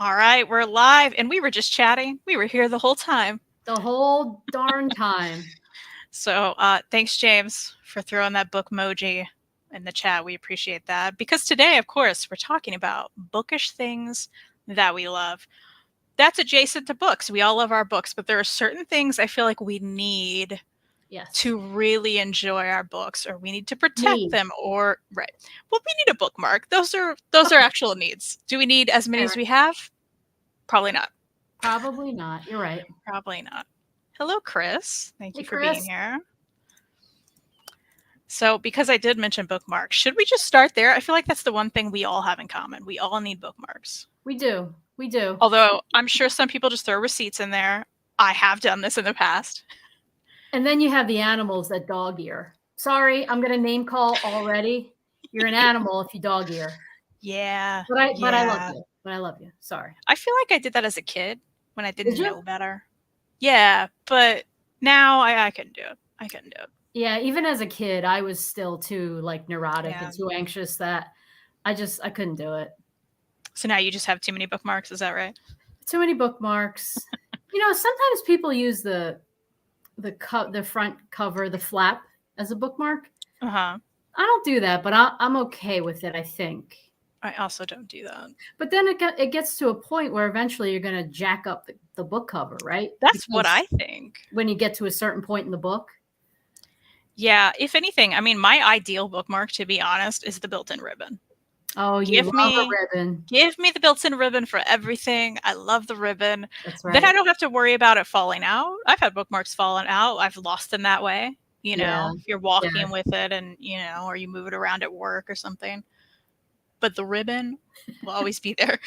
All right, we're live, and we were just chatting. We were here the whole time. The whole darn time. So thanks, James, for throwing that book emoji in the chat. We appreciate that. Because today, of course, we're talking about bookish things that we love. That's adjacent to books. We all love our books, but there are certain things I feel like we need Yes. to really enjoy our books, or we need to protect Need. them, or right. Well, we need a bookmark. Those are actual needs. Do we need as many as we have? Probably not. Probably not. You're right. Probably not. Hello, Chris. Thank Hey, you for being Chris. here. So, because I did mention bookmarks, should we just start there? I feel like that's the one thing we all have in common. We all need bookmarks. We do. We do. Although I'm sure some people just throw receipts in there. I have done this in the past. And then you have the animals that dog ear. Sorry, I'm going to name call already. You're an animal if you dog ear. Yeah. But I love yeah. you. But I love you. Sorry. I feel like I did that as a kid when I didn't Did you? know better. Yeah, but now I couldn't do it. I couldn't do it. Yeah, even as a kid, I was still too like neurotic Yeah. and too anxious that I couldn't do it. So now you just have too many bookmarks, is that right? Too many bookmarks. Sometimes people use the front cover, the flap as a bookmark. Uh-huh. I don't do that, but I'm okay with it, I think. I also don't do that. But then it gets to a point where eventually you're going to jack up the book cover, right? That's what I think. When you get to a certain point in the book. Yeah, if anything, I mean, my ideal bookmark, to be honest, is the built-in ribbon. Oh, you love a ribbon. Give me the built-in ribbon for everything. I love the ribbon. That's right. Then I don't have to worry about it falling out. I've had bookmarks falling out. I've lost them that way. If you're walking with it and, or you move it around at work or something. But the ribbon will always be there.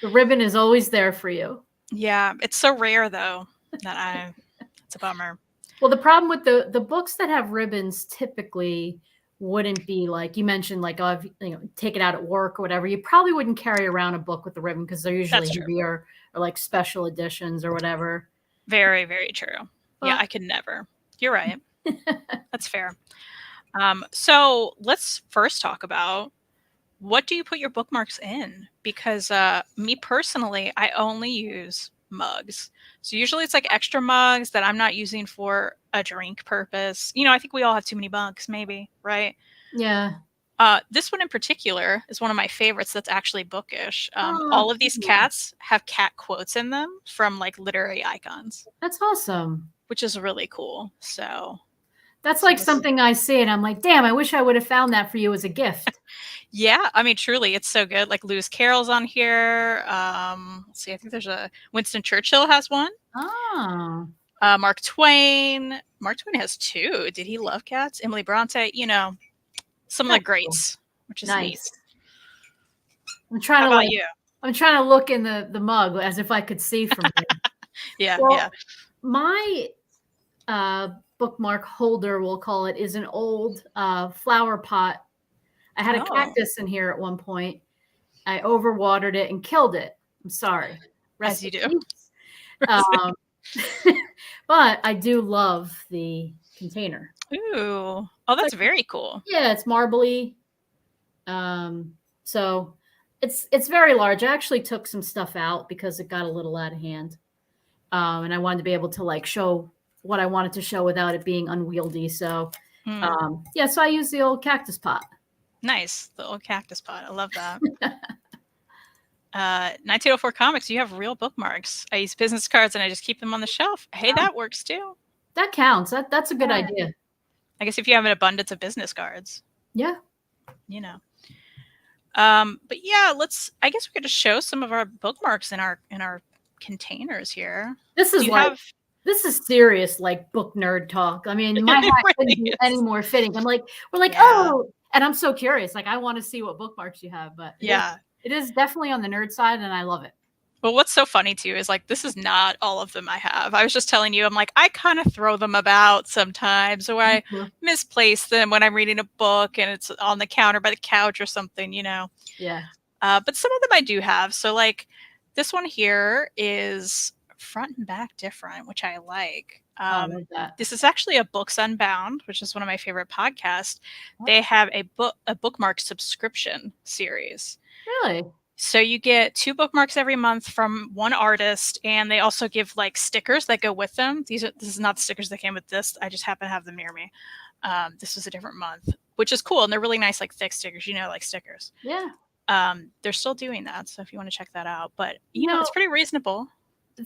The ribbon is always there for you. Yeah, it's so rare, though, that it's a bummer. Well, the problem with the books that have ribbons typically wouldn't be like you mentioned, like, oh, take it out at work or whatever. You probably wouldn't carry around a book with a ribbon because they're usually heavier or like special editions or whatever. Very, very true. Yeah, I could never. You're right. That's fair. So let's first talk about, what do you put your bookmarks in? Because me personally, I only use mugs. So usually it's like extra mugs that I'm not using for a drink purpose. I think we all have too many mugs, maybe, right? Yeah. This one in particular is one of my favorites that's actually bookish. All of these cats have cat quotes in them from like literary icons. That's awesome. Which is really cool. So that's like something I see and I'm like, damn, I wish I would have found that for you as a gift. Yeah, I mean, truly, it's so good. Like Lewis Carroll's on here. Let's see, I think there's Winston Churchill has one. Oh. Mark Twain. Mark Twain has two. Did he love cats? Emily Bronte. Some of the greats, which is nice. I'm trying How to about you? I'm trying to look in the mug as if I could see from here. Yeah. My bookmark holder, we'll call it, is an old flower pot. I had a cactus in here at one point. I overwatered it and killed it. I'm sorry. As you do. But I do love the container. Ooh. Oh, that's very cool. Yeah, it's marbly. So it's very large. I actually took some stuff out because it got a little out of hand. And I wanted to be able to like show what I wanted to show without it being unwieldy. So so I use the old cactus pot. Nice. The old cactus pot. I love that. 1904 Comics, you have real bookmarks. I use business cards and I just keep them on the shelf. Hey, that works too. That counts. That's a good idea. I guess if you have an abundance of business cards. Yeah. But yeah, I guess we could just show some of our bookmarks in our containers here. This is serious, like book nerd talk. I mean, my hat couldn't be any more fitting. We're like, oh, and I'm so curious. Like, I want to see what bookmarks you have, but it is definitely on the nerd side, and I love it. Well, what's so funny too is like, this is not all of them I have. I was just telling you, I'm like, I kind of throw them about sometimes, or I misplace them when I'm reading a book and it's on the counter by the couch or something, Yeah. But some of them I do have. So like this one here is front and back different, which I like. This is actually a Books Unbound, which is one of my favorite podcasts. They have a bookmark subscription series. Really? So you get 2 bookmarks every month from one artist, and they also give like stickers that go with them. This is not the stickers that came with this. I just happen to have them near me. This was a different month, which is cool, and they're really nice, like thick stickers. Like stickers. Yeah. They're still doing that, so if you want to check that out, but it's No, pretty reasonable.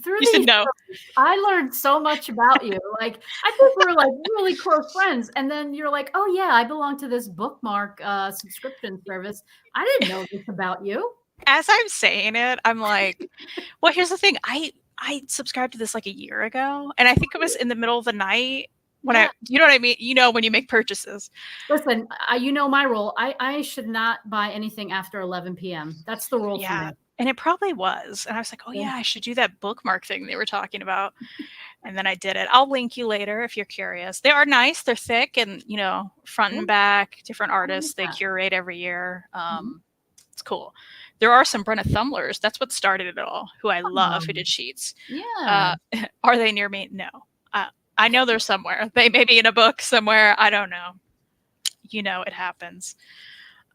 through You said these no. books, I learned so much about you. Like, I think we're like really close friends, and then you're like, "Oh yeah, I belong to this bookmark subscription service." I didn't know this about you. As I'm saying it, I'm like, well, here's the thing. I subscribed to this like a year ago, and I think it was in the middle of the night when Yeah. you know what I mean? When you make purchases. Listen, you know my rule. I should not buy anything after 11 p.m. That's the rule for Yeah. me. And it probably was. And I was like, oh Yeah. yeah, I should do that bookmark thing they were talking about. And then I did it. I'll link you later if you're curious. They are nice. They're thick and, front Yeah. and back, different artists they curate every year. It's cool. There are some Brenna Thumblers. That's what started it all, who I love, who did sheets. Yeah. Are they near me? No. I know they're somewhere. They may be in a book somewhere. I don't know. It happens.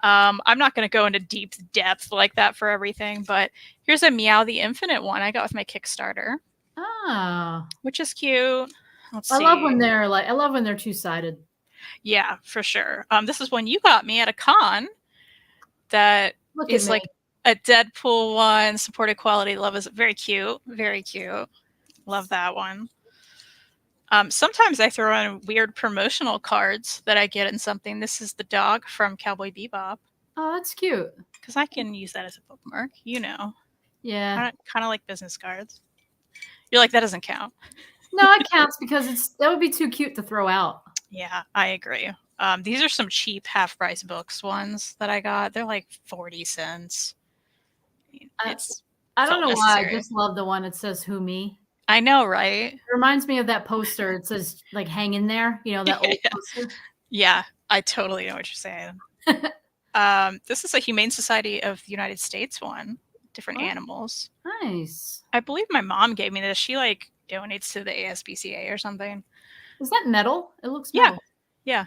I'm not going to go into deep depth like that for everything, but here's a Meow the Infinite one I got with my Kickstarter. Oh. Which is cute. Let's see. I love when they're two-sided. Yeah, for sure. This is one you got me at a con that is like a Deadpool one, supported quality. Love is very cute. Very cute. Love that one. Sometimes I throw in weird promotional cards that I get in something. This is the dog from Cowboy Bebop. Oh, that's cute. Because I can use that as a bookmark, Yeah. Kind of like business cards. You're like, that doesn't count. No, it counts because that would be too cute to throw out. Yeah, I agree. These are some cheap half-price books ones that I got. They're like 40 cents. I don't know why. I just love the one that says "Who Me." I know, right? It reminds me of that poster. It says like "Hang in there." That old poster. Yeah, I totally know what you're saying. This is a Humane Society of the United States one. Different animals. Nice. I believe my mom gave me this. She like donates to the ASPCA or something. Is that metal? It looks metal. Yeah.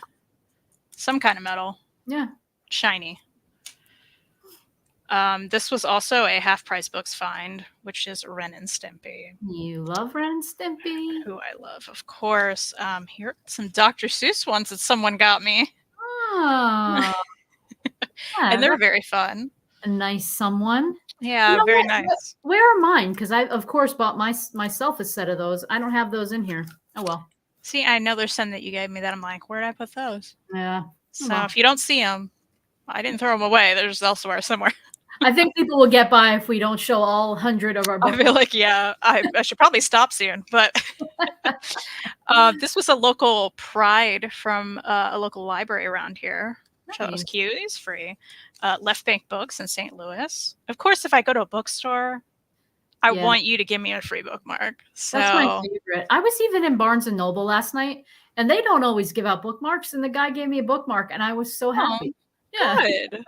Some kind of metal. Yeah. Shiny. This was also a half-price books find, which is Ren and Stimpy. You love Ren and Stimpy? Who I love, of course. Here are some Dr. Seuss ones that someone got me. Oh. And they're very fun. A nice someone. Yeah, very nice. Where are mine? Because I, of course, bought myself a set of those. I don't have those in here. Oh, well. See, I know there's some that you gave me that I'm like, where did I put those? Yeah. So if you don't see them, I didn't throw them away. They're just elsewhere somewhere. I think people will get by if we don't show all 100 of our books. I feel like, yeah, I should probably stop soon. But this was a local pride from a local library around here. Which I thought was cute. It's free. Left Bank Books in St. Louis. Of course, if I go to a bookstore, I want you to give me a free bookmark. So that's my favorite. I was even in Barnes and Noble last night, and they don't always give out bookmarks. And the guy gave me a bookmark, and I was so happy. Yeah, good.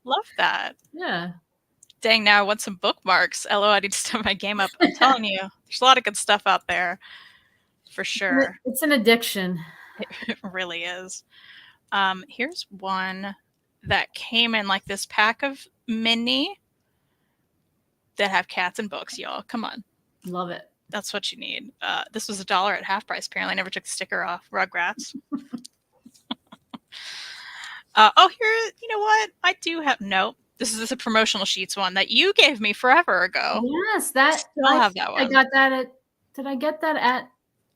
Love that. Yeah. Dang, now I want some bookmarks. LO, I need to step my game up. I'm telling you, there's a lot of good stuff out there, for sure. It's an addiction. It really is. Here's one that came in like this pack of mini that have cats and books, y'all. Come on. Love it. That's what you need. This was $1 at half price, apparently. I never took the sticker off. Rugrats. Here, you know what? I do have, nope. This is a promotional sheets one that you gave me forever ago. Yes, I'll have that one. I got that did I get that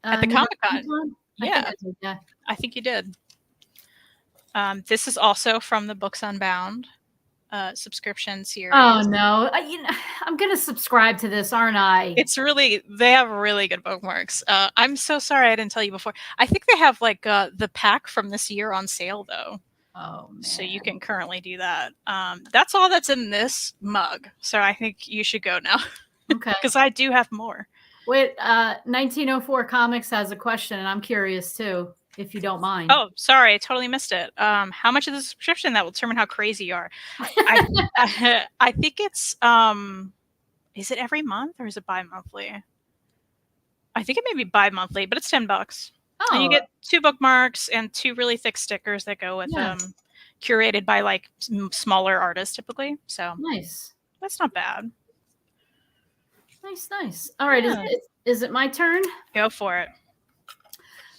at the Comic-Con? Yeah. I think you did. This is also from the Books Unbound subscription series. Oh no, I'm gonna subscribe to this, aren't I? They have really good bookmarks. I'm so sorry I didn't tell you before. I think they have like the pack from this year on sale though. Oh man. So you can currently do that. That's all that's in this mug. So I think you should go now. Okay. Because I do have more. Wait, 1904 Comics has a question, and I'm curious too, if you don't mind. Oh, sorry, I totally missed it. How much is the subscription? That will determine how crazy you are. I think it's is it every month or is it bi-monthly? I think it may be bi-monthly, but it's $10. Oh. And you get 2 bookmarks and 2 really thick stickers that go with them, curated by like smaller artists typically. So nice. That's not bad. Nice, nice. All right, is it my turn? Go for it.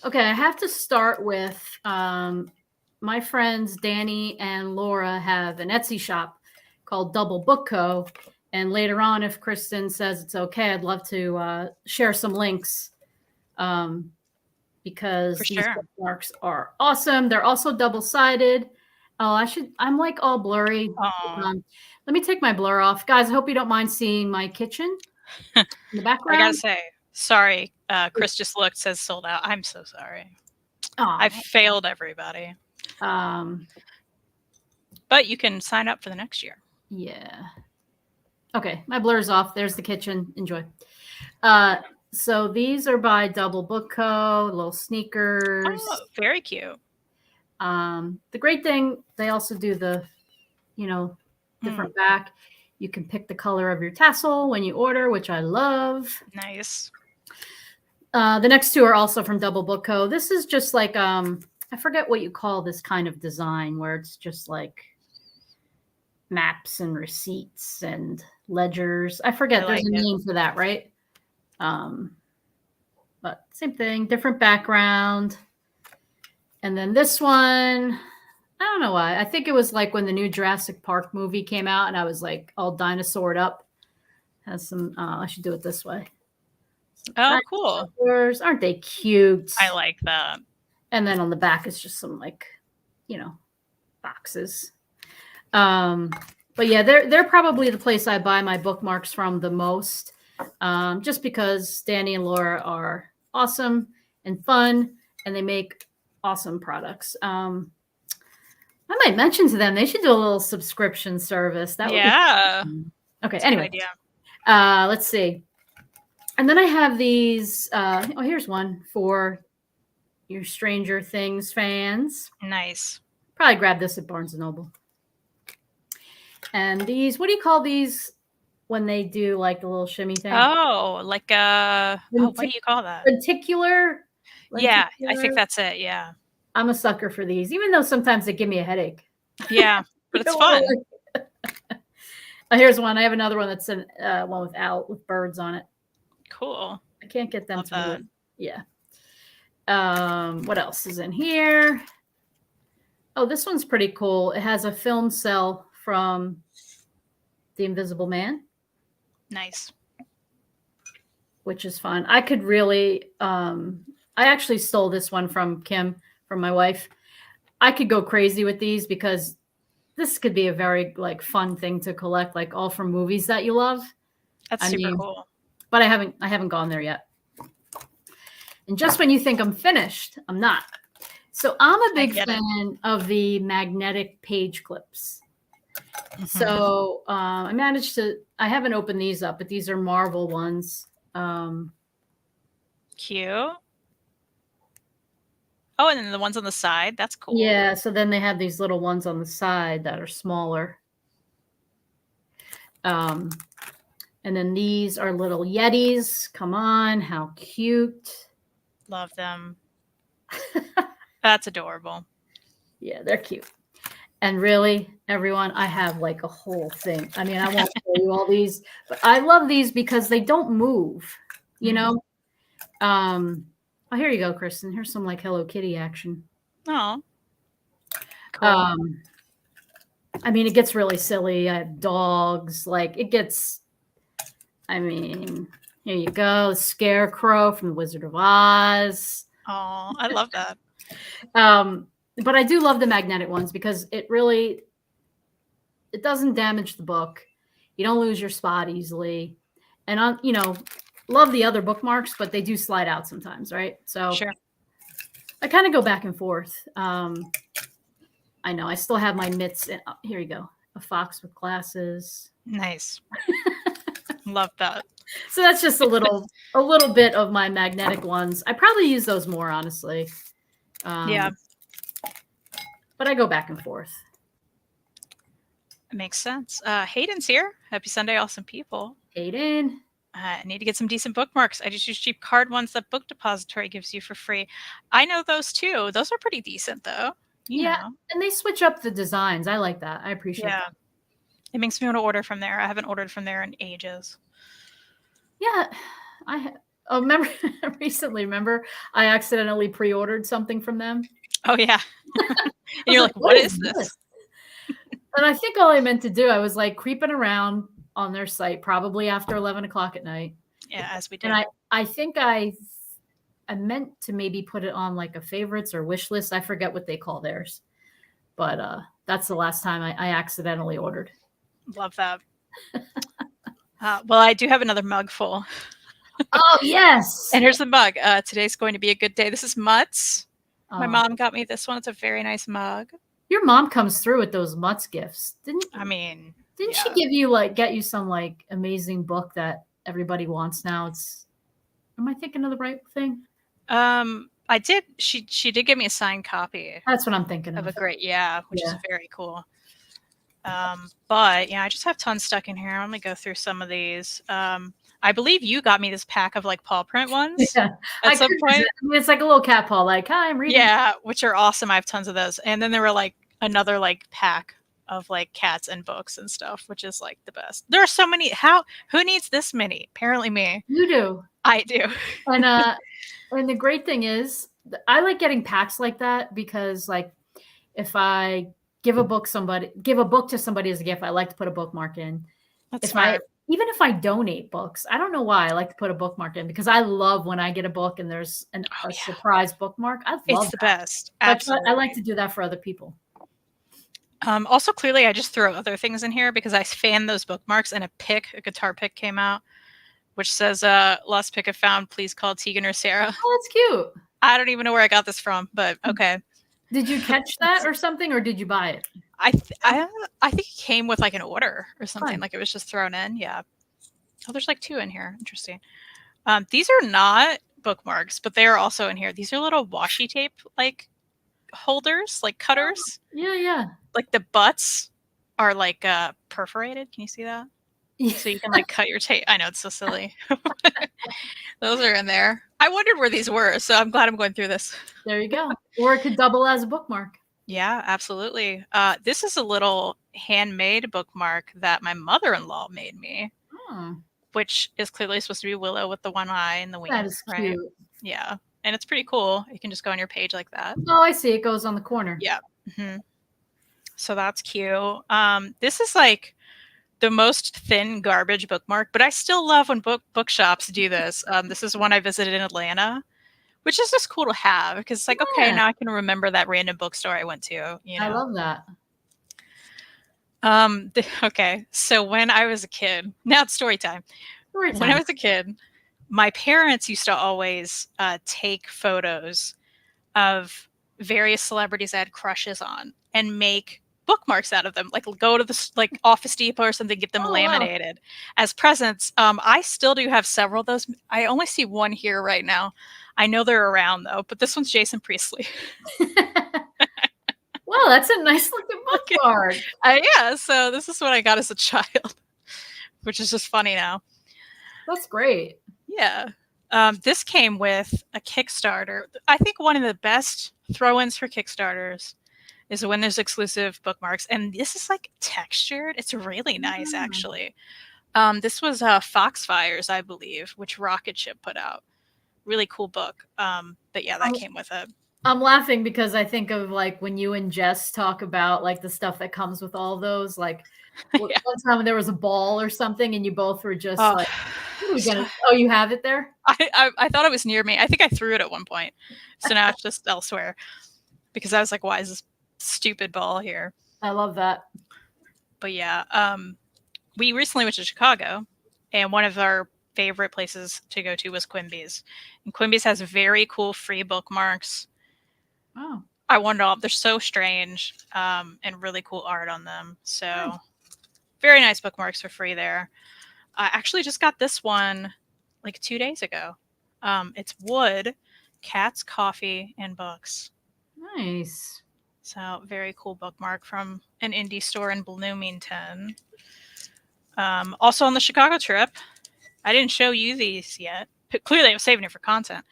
Okay, I have to start with my friends Danny and Laura have an Etsy shop called Double Book Co. And later on, if Kristen says it's okay, I'd love to share some links because these bookmarks are awesome. They're also double-sided. Oh, I'm like all blurry. Let me take my blur off. Guys, I hope you don't mind seeing my kitchen in the background. I gotta say, sorry. Chris just looked, says sold out. I'm so sorry. I failed everybody. But you can sign up for the next year. Yeah. Okay, my blur's off. There's the kitchen. Enjoy. So these are by Double Book Co. Little sneakers. Oh, very cute. The great thing, they also do the, different back. You can pick the color of your tassel when you order, which I love. Nice. The next two are also from Double Book Co. This is just like, I forget what you call this kind of design where it's just like maps and receipts and ledgers. I forget. There's a name for that, right? But same thing, different background. And then this one, I don't know why. I think it was like when the new Jurassic Park movie came out and I was like all dinosaured up. Has some, I should do it this way. Oh, cool. Aren't they cute? I like that. And then on the back is just some like, boxes. But yeah, they're probably the place I buy my bookmarks from the most. Just because Danny and Laura are awesome and fun and they make awesome products. I might mention to them they should do a little subscription service. That would be okay. Anyway, let's see. And then I have these. Here's one for your Stranger Things fans. Nice. Probably grab this at Barnes & Noble. And these, what do you call these when they do like the little shimmy thing? Oh, like what do you call that? Lenticular? Yeah, I think that's it. Yeah. I'm a sucker for these, even though sometimes they give me a headache. Yeah, but it's fun. Here's one. I have another one that's one with birds on it. Cool. I can't get them to move. Yeah. What else is in here? Oh, this one's pretty cool. It has a film cell from The Invisible Man. Nice. Which is fun. I could really, I actually stole this one from Kim, from my wife. I could go crazy with these because this could be a very like fun thing to collect, like all from movies that you love. That's super cool. But I haven't gone there yet. And just when you think I'm finished, I'm not. So I'm a big fan of the magnetic page clips. Mm-hmm. So I haven't opened these up, but these are Marvel ones. Cute. Oh, and then the ones on the side. That's cool. Yeah. So then they have these little ones on the side that are smaller. And then these are little Yetis. Come on. How cute. Love them. That's adorable. Yeah, they're cute. And really, everyone, I have like a whole thing. I mean, I won't show you all these, but I love these because they don't move, you know? Oh, here you go, Kristen. Here's some like Hello Kitty action. Oh. Cool. I mean, it gets really silly. I have dogs. Like, it gets, I mean, here you go. Scarecrow from The Wizard of Oz. Oh, I love that. But I do love the magnetic ones because it doesn't damage the book. You don't lose your spot easily. And love the other bookmarks, but they do slide out sometimes, right? So sure. I kind of go back and forth. I know I still have my mitts. Here you go. A fox with glasses. Nice. Love that. So that's just a little bit of my magnetic ones. I probably use those more, honestly. Yeah. But I go back and forth. It makes sense. Hayden's here. Happy Sunday, awesome people. Hayden. I need to get some decent bookmarks. I just use cheap card ones that Book Depository gives you for free. I know those too. Those are pretty decent though. You know. And they switch up the designs. I like that. I appreciate that. It makes me want to order from there. I haven't ordered from there in ages. Yeah, remember recently. Remember, I accidentally pre-ordered something from them. Oh yeah, and you're like, what is this? And I think all I meant to do, I was like creeping around on their site, probably after 11 o'clock at night. Yeah, as we do. And I think I meant to maybe put it on like a favorites or wish list. I forget what they call theirs, but that's the last time I accidentally ordered. Love that. Well, I do have another mug full. Oh yes. And here's the mug. Today's going to be a good day. This is Mutt's. My mom got me this one. It's a very nice mug. Your mom comes through with those Mutt's gifts, didn't she give you get you some like amazing book that everybody wants now? Am I thinking of the right thing? I did. She did give me a signed copy. That's what I'm thinking of. A great, which is very cool. But yeah, I just have tons stuck in here. I'm gonna go through some of these. I believe you got me this pack of like paw print ones. Yeah, at some point. It's like a little cat paw, like, hi, I'm reading. Yeah, which are awesome. I have tons of those. And then there were like another like pack of like cats and books and stuff, which is like the best. There are so many. Who needs this many? Apparently me. You do. I do. And the great thing is, I like getting packs like that because like if I give a book to somebody as a gift, I like to put a bookmark in. That's smart. Even if I donate books, I don't know why I like to put a bookmark in, because I love when I get a book and there's a surprise bookmark. I love it's the best. Absolutely. I like to do that for other people. Also, clearly, I just throw other things in here because I fan those bookmarks, and a guitar pick came out, which says, lost pick if found, please call Tegan or Sarah. Oh, that's cute. I don't even know where I got this from, but okay. Did you catch that or something, or did you buy it? I think it came with like an order or something. Fun. Like it was just thrown in. Yeah. Oh, there's like 2 in here. Interesting. These are not bookmarks, but they are also in here. These are little washi tape like holders, like cutters. Yeah. Like the butts are like perforated. Can you see that? So you can like cut your tape. I know, it's so silly. Those are in there. I wondered where these were, so I'm glad I'm going through this. There you go. Or it could double as a bookmark. Yeah, absolutely. This is a little handmade bookmark that my mother-in-law made me, which is clearly supposed to be Willow with the one eye and the wings. That is cute. Right? Yeah, and it's pretty cool. You can just go on your page like that. Oh, I see. It goes on the corner. Yeah. Mm-hmm. So that's cute. This is like the most thin garbage bookmark, but I still love when bookshops do this. This is one I visited in Atlanta, which is just cool to have because it's like, okay, now I can remember that random bookstore I went to. You know? I love that. Okay, so when I was a kid, now it's story time. When I was a kid, my parents used to always take photos of various celebrities I had crushes on and make bookmarks out of them, like go to the like Office Depot or something, get them laminated as presents. I still do have several of those. I only see one here right now. I know they're around though, but this one's Jason Priestley. Wow, that's a nice looking bookmark. Yeah, so this is what I got as a child, which is just funny now. That's great. Yeah. This came with a Kickstarter. I think one of the best throw-ins for Kickstarters is when there's exclusive bookmarks. And this is like textured. It's really nice, actually. This was Foxfires, I believe, which Rocket Ship put out. Really cool book. But yeah, that came with it. I'm laughing because I think of like when you and Jess talk about like the stuff that comes with all those. Like one time there was a ball or something and you both were just like, oh, you have it there? I thought it was near me. I think I threw it at one point. So now it's just elsewhere. Because I was like, why is this stupid ball here? I love that. But yeah, we recently went to Chicago, and one of our favorite places to go to was Quimby's. And Quimby's has very cool free bookmarks. Oh. I wanted all. They're so strange and really cool art on them. So very nice bookmarks for free there. I actually just got this one like 2 days ago. It's wood, cats, coffee, and books. Nice. So very cool bookmark from an indie store in Bloomington. Also on the Chicago trip, I didn't show you these yet. Clearly, I was saving it for content.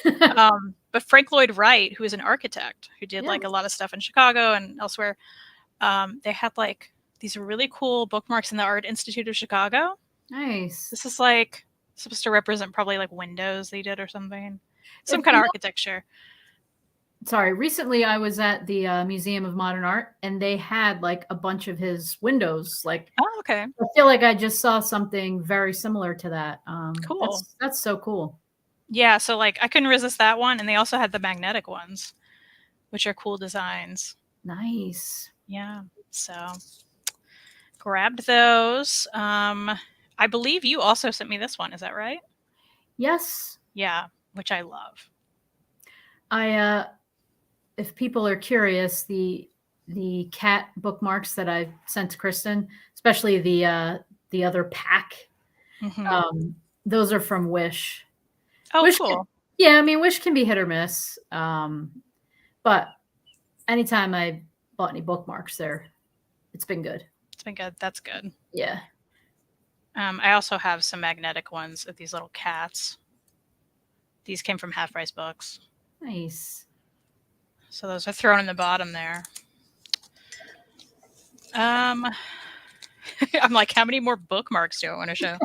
But Frank Lloyd Wright, who is an architect who did like a lot of stuff in Chicago and elsewhere, they had like these really cool bookmarks in the Art Institute of Chicago. Nice. This is like supposed to represent probably like windows they did or something. Some kind of architecture. Sorry, recently I was at the Museum of Modern Art, and they had like a bunch of his windows. Like, oh, okay. I feel like I just saw something very similar to that. Cool. That's so cool. Yeah, so like I couldn't resist that one, and they also had the magnetic ones, which are cool designs. Nice. Yeah, so grabbed those. I believe you also sent me this one. Is that right? Yes. Yeah, which I love. If people are curious, the cat bookmarks that I sent to Kristen, especially the other pack, those are from Wish. Oh, Wish cool. I mean, Wish can be hit or miss. But anytime I bought any bookmarks there, it's been good. It's been good. That's good. Yeah. I also have some magnetic ones of these little cats. These came from Half Price Books. Nice. So those are thrown in the bottom there. I'm like, how many more bookmarks do I want to show?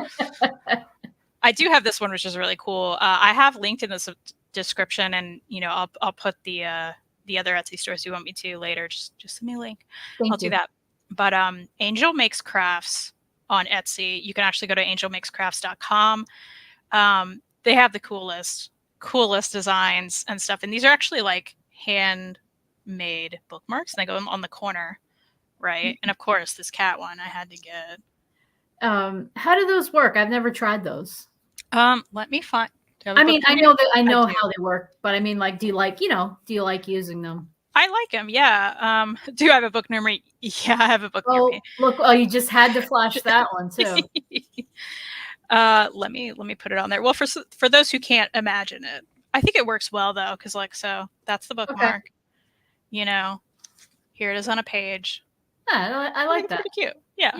I do have this one, which is really cool. I have linked in the description, and I'll put the other Etsy stores you want me to later. Just send me a link. I'll do that. But Angel Makes Crafts on Etsy. You can actually go to angelmakescrafts.com. They have the coolest designs and stuff, and these are actually like handmade bookmarks, and they go on the corner, right? And of course, this cat one I had to get. How do those work? I've never tried those. Let me find. I mean, I know how they work, but I mean, like, do you like using them? I like them, yeah. Do I have a book near me? Yeah, I have a book near me. Look, you just had to flash that one too. Let me put it on there. Well, for those who can't imagine it, I think it works well though, because that's the bookmark. Okay. Here it is on a page. Yeah, I like that. Pretty cute. Yeah.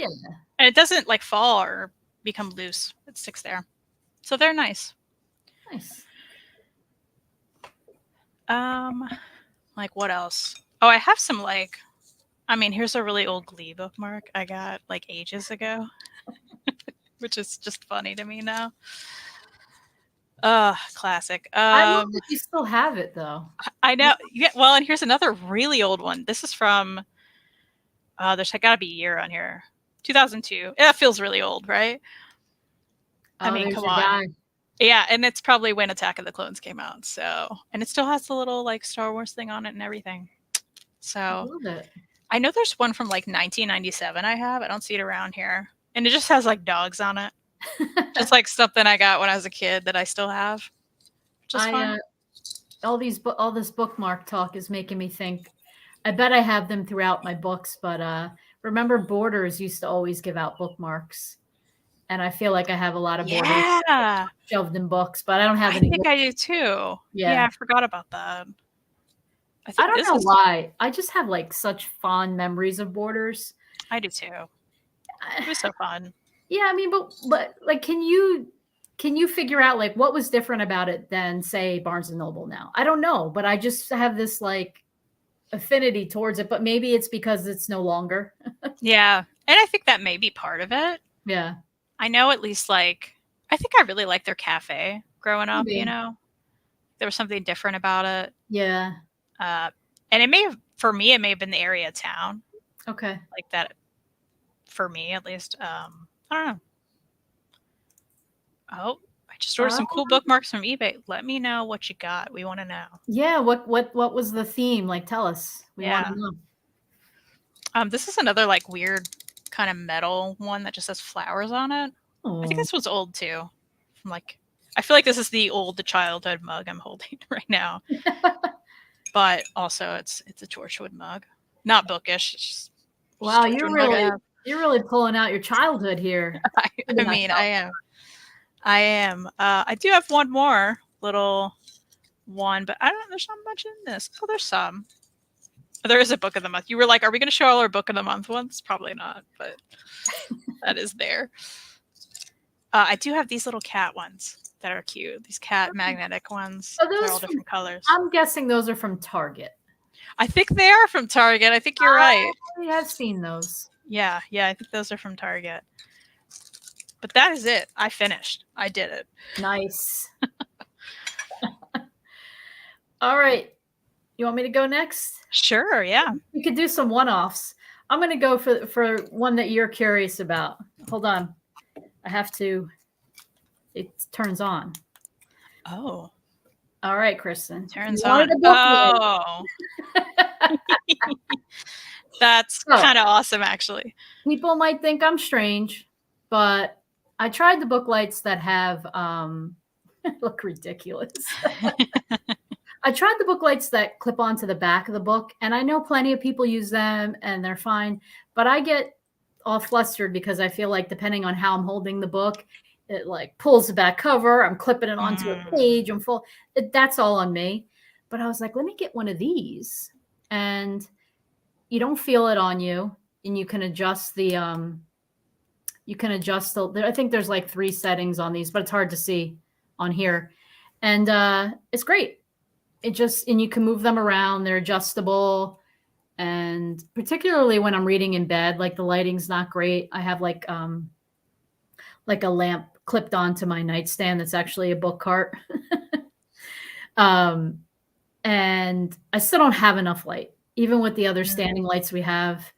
And it doesn't like fall or become loose. It sticks there. So they're nice. Nice. Like what else? Oh, I have some here's a really old Glee bookmark I got like ages ago, which is just funny to me now. Classic. I love that you still have it though. I know. Yeah. Well, and here's another really old one. This is from. There's got to be a year on here. 2002. It feels really old, right? I mean, come on. Guy. Yeah, and it's probably when Attack of the Clones came out. So, and it still has the little like Star Wars thing on it and everything. So, I love it. I know there's one from like 1997 I have. I don't see it around here. And it just has like dogs on it. Just like something I got when I was a kid that I still have. Just fun. All this bookmark talk is making me think. I bet I have them throughout my books, but remember Borders used to always give out bookmarks. And I feel like I have a lot of Borders shoved in books, but I don't have any. I think I do too. Yeah, I forgot about that. I don't know why. I just have like such fond memories of Borders. I do too. It was so fun. Yeah, I mean, but like, can you figure out like what was different about it than say Barnes and Noble now? I don't know, but I just have this like affinity towards it. But maybe it's because it's no longer. Yeah, and I think that may be part of it. Yeah. I know at least I think I really liked their cafe growing up, There was something different about it. Yeah. And it may have been the area of town. Okay. Like that for me at least. I don't know. Oh, I just ordered some cool bookmarks from eBay. Let me know what you got. We want to know. Yeah, what was the theme? Like tell us. We want to know. This is another like weird kind of metal one that just has flowers on it. I think this one's old too. I feel like this is the childhood mug I'm holding right now. But also it's a Torchwood mug. Not bookish. It's just wow, you're really pulling out your childhood here. I am. I do have one more little one, but there's not much in this. Oh, there's some. There is a book of the month. You were like, are we going to show all our book of the month ones? Probably not, but that is there. I do have these little cat ones that are cute. These cat magnetic ones. They're all different colors. I'm guessing those are from Target. I think they are from Target. I think you're right. I have seen those. Yeah, I think those are from Target. But that is it. I finished. I did it. Nice. All right. You want me to go next? Sure, yeah. We could do some one-offs. I'm going to go for one that you're curious about. Hold on. I have to. It turns on. Oh. All right, Kristen. Turns on. Oh. That's kind of awesome, actually. People might think I'm strange, but I tried the book lights that have look ridiculous. I tried the book lights that clip onto the back of the book, and I know plenty of people use them and they're fine, but I get all flustered because I feel like depending on how I'm holding the book, it like pulls the back cover, I'm clipping it onto a page, that's all on me. But I was like, let me get one of these. And you don't feel it on you, and you can adjust the I think there's like 3 settings on these, but it's hard to see on here. And it's great. And you can move them around. They're adjustable. And particularly when I'm reading in bed, like the lighting's not great. I have like a lamp clipped onto my nightstand that's actually a book cart. And I still don't have enough light, even with the other standing lights we have.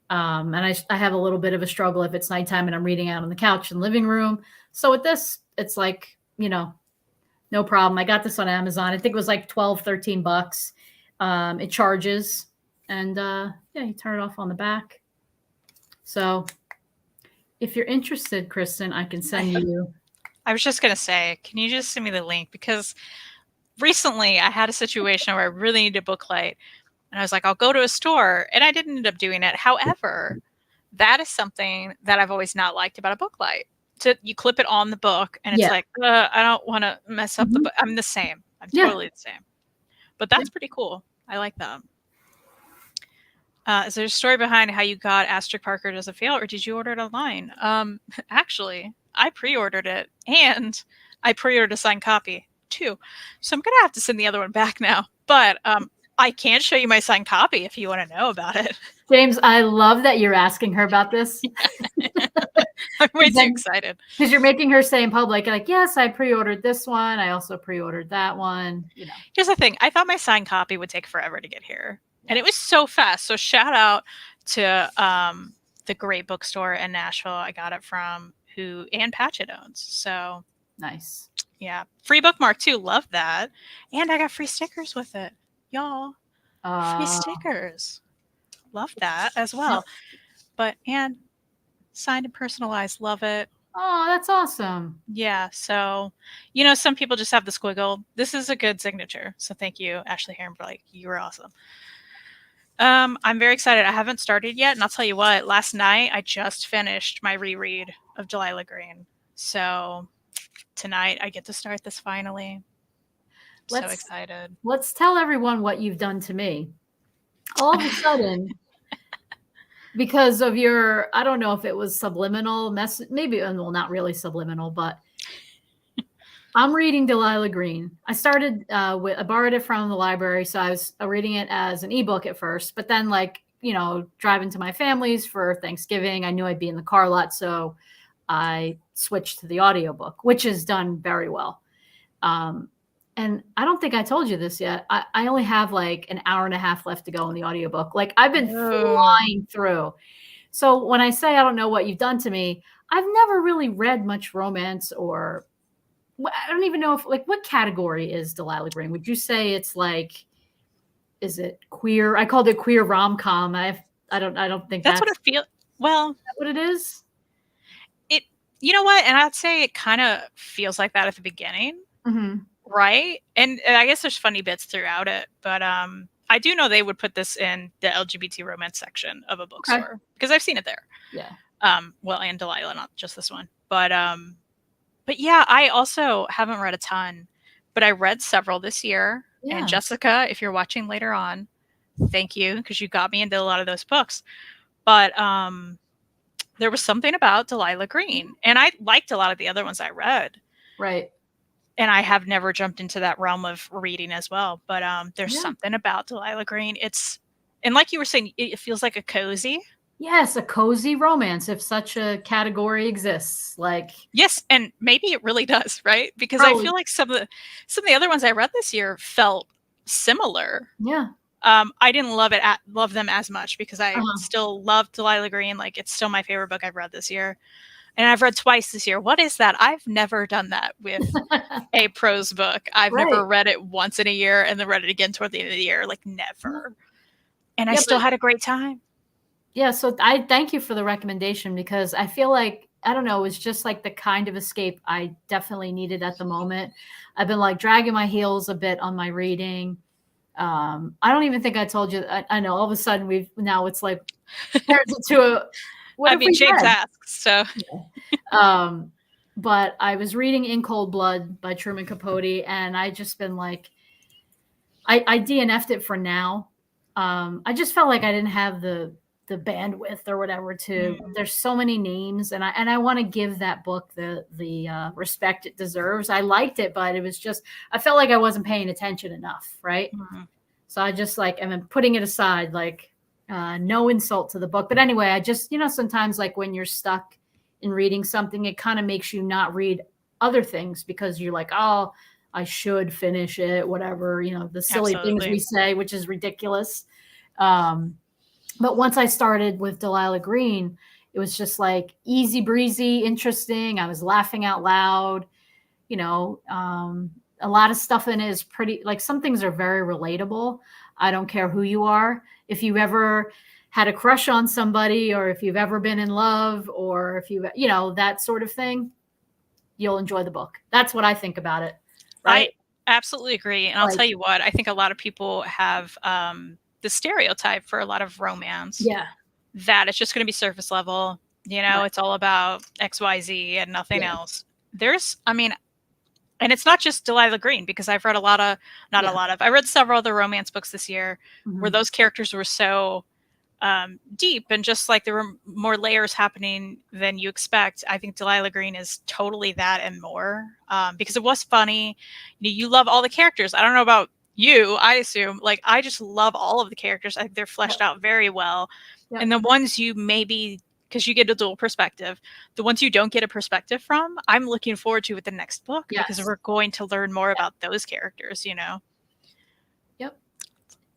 And I have a little bit of a struggle if it's nighttime and I'm reading out on the couch in the living room. So with this, it's like, no problem. I got this on Amazon. I think it was like $12-13. It charges, and you turn it off on the back. So if you're interested, Kristen, I can send you. I was just going to say, can you just send me the link? Because recently I had a situation where I really needed a book light, and I was like, I'll go to a store, and I didn't end up doing it. However, that is something that I've always not liked about a book light. You clip it on the book, and it's like, I don't want to mess up the book. I'm the same. I'm totally the same. But that's pretty cool. I like that. Is there a story behind how you got Asterisk Parker Does It Fail, or did you order it online? Actually, I pre-ordered it, and I pre-ordered a signed copy too. So I'm going to have to send the other one back now. But I can show you my signed copy if you want to know about it. James, I love that you're asking her about this. I'm way too excited. Because you're making her say in public, like, yes, I pre-ordered this one. I also pre-ordered that one. Here's the thing. I thought my signed copy would take forever to get here. And it was so fast. So shout out to the great bookstore in Nashville I got it from, who Ann Patchett owns. So nice. Yeah. Free bookmark too. Love that. And I got free stickers with it. Y'all. Free stickers. Love that as well. But and signed and personalized. Love it. Oh, that's awesome. Yeah. So, some people just have the squiggle. This is a good signature. So thank you, Ashley Herrenblake. You were awesome. I'm very excited. I haven't started yet. And I'll tell you what, last night I just finished my reread of Delilah So tonight I get to start this finally. So excited. Let's tell everyone what you've done to me. All of a sudden, because of your, I don't know if it was subliminal message, maybe, well, not really subliminal, but I'm reading Delilah Green. I borrowed it from the library, so I was reading it as an ebook at first, but then driving to my family's for Thanksgiving, I knew I'd be in the car a lot, so I switched to the audiobook, which is done very well. And I don't think I told you this yet. I only have like an hour and a half left to go in the audiobook. Like I've been flying through. So when I say I don't know what you've done to me, I've never really read much romance, or I don't even know what category is Delilah Green? Would you say it's is it queer? I called it queer rom-com. I don't think that's what it feels. Well, is that what it is? You know what? And I'd say it kind of feels like that at the beginning. Mm-hmm. Right. And I guess there's funny bits throughout it, but I do know they would put this in the LGBT romance section of a bookstore because I've seen it there. Yeah. Well, and Delilah, not just this one, but yeah, I also haven't read a ton, but I read several this year. Yeah. And Jessica, if you're watching later on, thank you, because you got me into a lot of those books. But there was something about Delilah Green, and I liked a lot of the other ones I read. Right. And I have never jumped into that realm of reading as well. But there's something about Delilah Green. And like you were saying, it feels like a cozy. Yes, a cozy romance, if such a category exists. Like, yes, and maybe it really does, right? Because I probably, feel like some of the other ones I read this year felt similar. yeah. I didn't love them as much because I still love Delilah Green. Like, it's still my favorite book I've read this year, and I've read twice this year. What is that? I've never done that with a prose book. I've Right. never read it once in a year and then read it again toward the end of the year. Like, never. And I Yeah, still had a great time. yeah, so I thank you for the recommendation because I feel like, I don't know, it's just like the kind of escape I definitely needed at the moment. I've been like dragging my heels a bit on my reading. I don't even think I told you. I know all of a sudden now it's like turns into a, what I have mean, we James read? asks, so. But I was reading In Cold Blood by Truman Capote, and I just been like, I DNF'd it for now. I just felt like I didn't have the bandwidth or whatever to. There's so many names, and I want to give that book the respect it deserves. I liked it, but it was just, I felt like I wasn't paying attention enough, right? So I just like, I'm putting it aside, like, no insult to the book, but anyway, I just, sometimes like when you're stuck in reading something, it kind of makes you not read other things because you're like, oh, I should finish it, whatever, the silly things we say, which is ridiculous. But once I started with Delilah Green, it was just like easy breezy, interesting. I was laughing out loud. A lot of stuff in it is pretty, like, some things are very relatable. I don't care who you are. If you ever had a crush on somebody, or if you've ever been in love, or if that sort of thing, you'll enjoy the book. That's what I think about it. Right. I absolutely agree. And I'll tell you what, I think a lot of people have the stereotype for a lot of romance. Yeah. That it's just going to be surface level. Right. It's all about XYZ and nothing else. And it's not just Delilah Green, because I've read I read several other romance books this year where those characters were so deep, and just like there were more layers happening than you expect. I think Delilah Green is totally that and more, because it was funny. You love all the characters. I don't know about you. I assume, like, I just love all of the characters. I think they're fleshed out very well. And the ones you maybe, because you get a dual perspective, the ones you don't get a perspective from, I'm looking forward to with the next book, because we're going to learn more about those characters. Yep.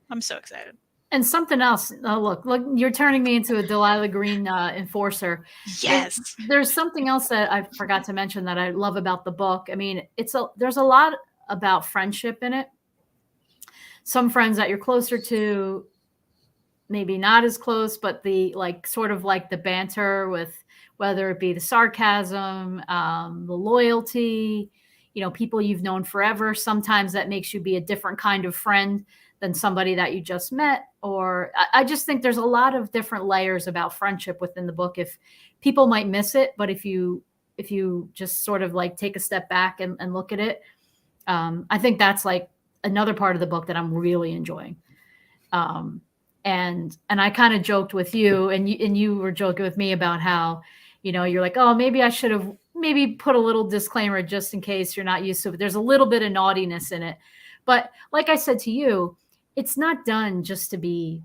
I'm so excited. And something else. Oh, look, you're turning me into a Delilah Green enforcer. Yes. There's something else that I forgot to mention that I love about the book. I mean, there's a lot about friendship in it. Some friends that you're closer to, maybe not as close, but the, like, sort of like the banter with, whether it be the sarcasm, the loyalty, people you've known forever. Sometimes that makes you be a different kind of friend than somebody that you just met. Or I just think there's a lot of different layers about friendship within the book. If people might miss it, but if you just sort of like take a step back and look at it, I think that's like another part of the book that I'm really enjoying. And I kind of joked with you, and you were joking with me about how, you're like, oh, maybe I should have maybe put a little disclaimer just in case you're not used to it. There's a little bit of naughtiness in it. But like I said to you, it's not done just to be,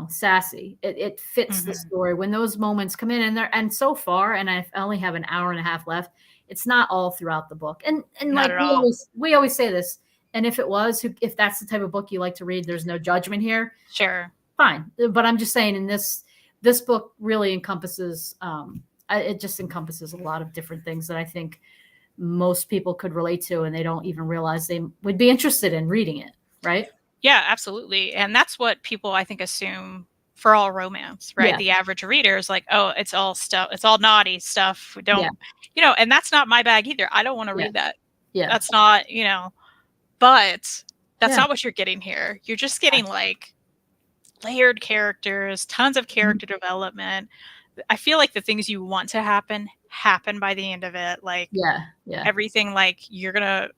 sassy. It fits the story when those moments come in, and so far, and I only have an hour and a half left, it's not all throughout the book. And not like we always say this, and if it was, if that's the type of book you like to read, there's no judgment here. Sure. Fine. But I'm just saying, in this book really encompasses, it just encompasses a lot of different things that I think most people could relate to, and they don't even realize they would be interested in reading it. Right. Yeah, absolutely. And that's what people, I think, assume for all romance, right? The average reader is like, oh, it's all naughty stuff. We don't, and that's not my bag either. I don't want to read that. Yeah. That's not, but that's not what you're getting here. You're just getting like layered characters, tons of character development. I feel like the things you want to happen by the end of it. Like, everything, like,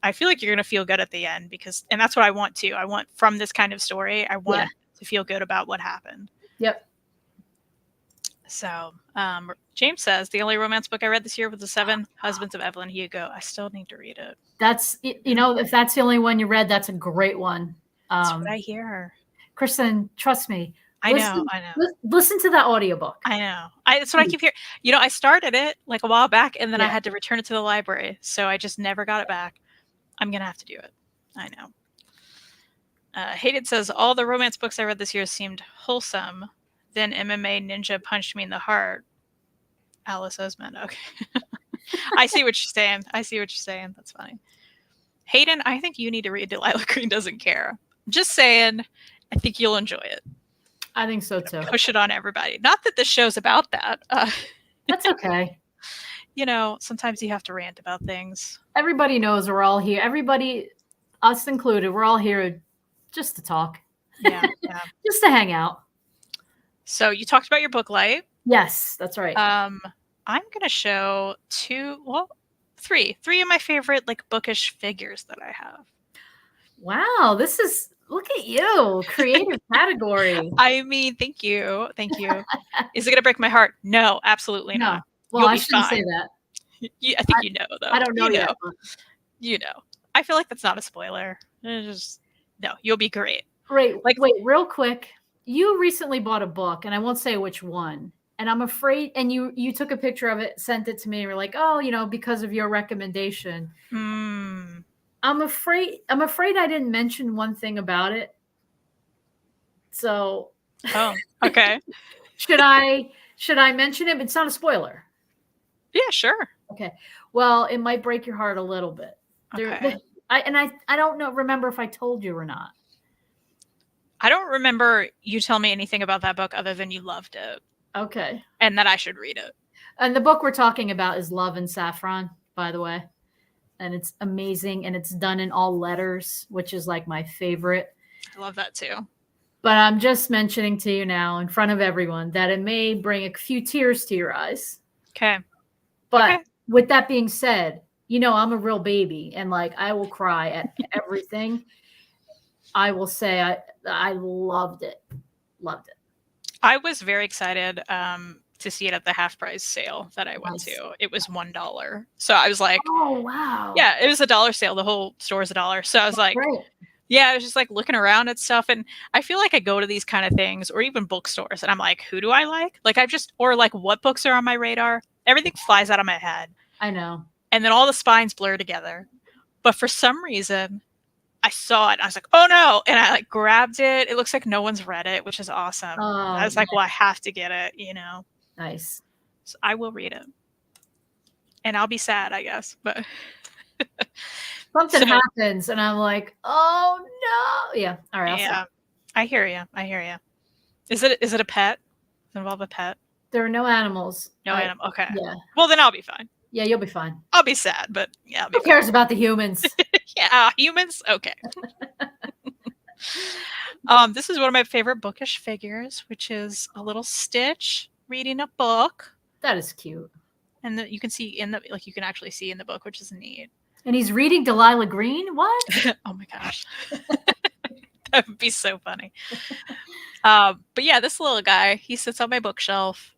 I feel like you're gonna feel good at the end, and that's what I want to. I want, from this kind of story, I want to feel good about what happened. Yep. So, James says, the only romance book I read this year was The Seven Husbands of Evelyn Hugo. I still need to read it. That's, if that's the only one you read, that's a great one. That's what I hear. Kristen, trust me, I know. Listen to that audiobook. I know. That's what I keep hearing. I started it like a while back, and then I had to return it to the library, so I just never got it back. I'm gonna have to do it. I know. Hayden says, all the romance books I read this year seemed wholesome. Then MMA Ninja punched me in the heart. Alice Osmond. Okay. I see what you're saying. That's funny. Hayden, I think you need to read Delilah Green Doesn't Care. Just saying, I think you'll enjoy it. I think so too. Push it on everybody. Not that this show's about that. That's okay. Sometimes you have to rant about things. Everybody knows we're all here. Everybody, us included, we're all here just to talk. Yeah. Just to hang out. So you talked about your book light. Yes, that's right. I'm going to show three of my favorite like bookish figures that I have. Wow, look at you, creative category. I mean, thank you. Is it going to break my heart? No, absolutely not. Well, I shouldn't say that. I think you know, though. I don't know yet. I feel like that's not a spoiler. You'll be great. Wait, real quick. You recently bought a book, and I won't say which one. And I'm afraid, and you took a picture of it, sent it to me, and you're like, oh, because of your recommendation. I'm afraid I didn't mention one thing about it. So. Oh, okay. Should I mention it? It's not a spoiler. Yeah, sure. Okay. Well, it might break your heart a little bit. Okay. I don't remember if I told you or not. I don't remember you telling me anything about that book other than you loved it. Okay. And that I should read it. And the book we're talking about is Love and Saffron, by the way. And it's amazing. And it's done in all letters, which is like my favorite. I love that too. But I'm just mentioning to you now in front of everyone that it may bring a few tears to your eyes. Okay. But with that being said, I'm a real baby and like I will cry at everything. I will say I loved it. Loved it. I was very excited to see it at the half price sale that I went to. It was $1. So I was like, oh, wow. Yeah, it was $1 sale. The whole store is $1. So I was like, great. Yeah, I was just like looking around at stuff. And I feel like I go to these kind of things or even bookstores and I'm like, who do I like? Like or like what books are on my radar? Everything flies out of my head. I know. And then all the spines blur together. But for some reason, I saw it. And I was like, oh no. And I like grabbed it. It looks like no one's read it, which is awesome. I was like, well, I have to get it, Nice. So I will read it. And I'll be sad, I guess. But something happens and I'm like, oh no. Yeah. All right. Yeah. I hear you. Is it a pet? Does it involve a pet? There are no animals. No animal. Okay. Yeah. Well, then I'll be fine. Yeah, you'll be fine. I'll be sad, but yeah. Who cares about the humans? Yeah, humans? Okay. This is one of my favorite bookish figures, which is a little Stitch reading a book. That is cute. And you can see you can actually see in the book, which is neat. And he's reading Delilah Green? What? Oh my gosh. That would be so funny. But yeah, this little guy, he sits on my bookshelf.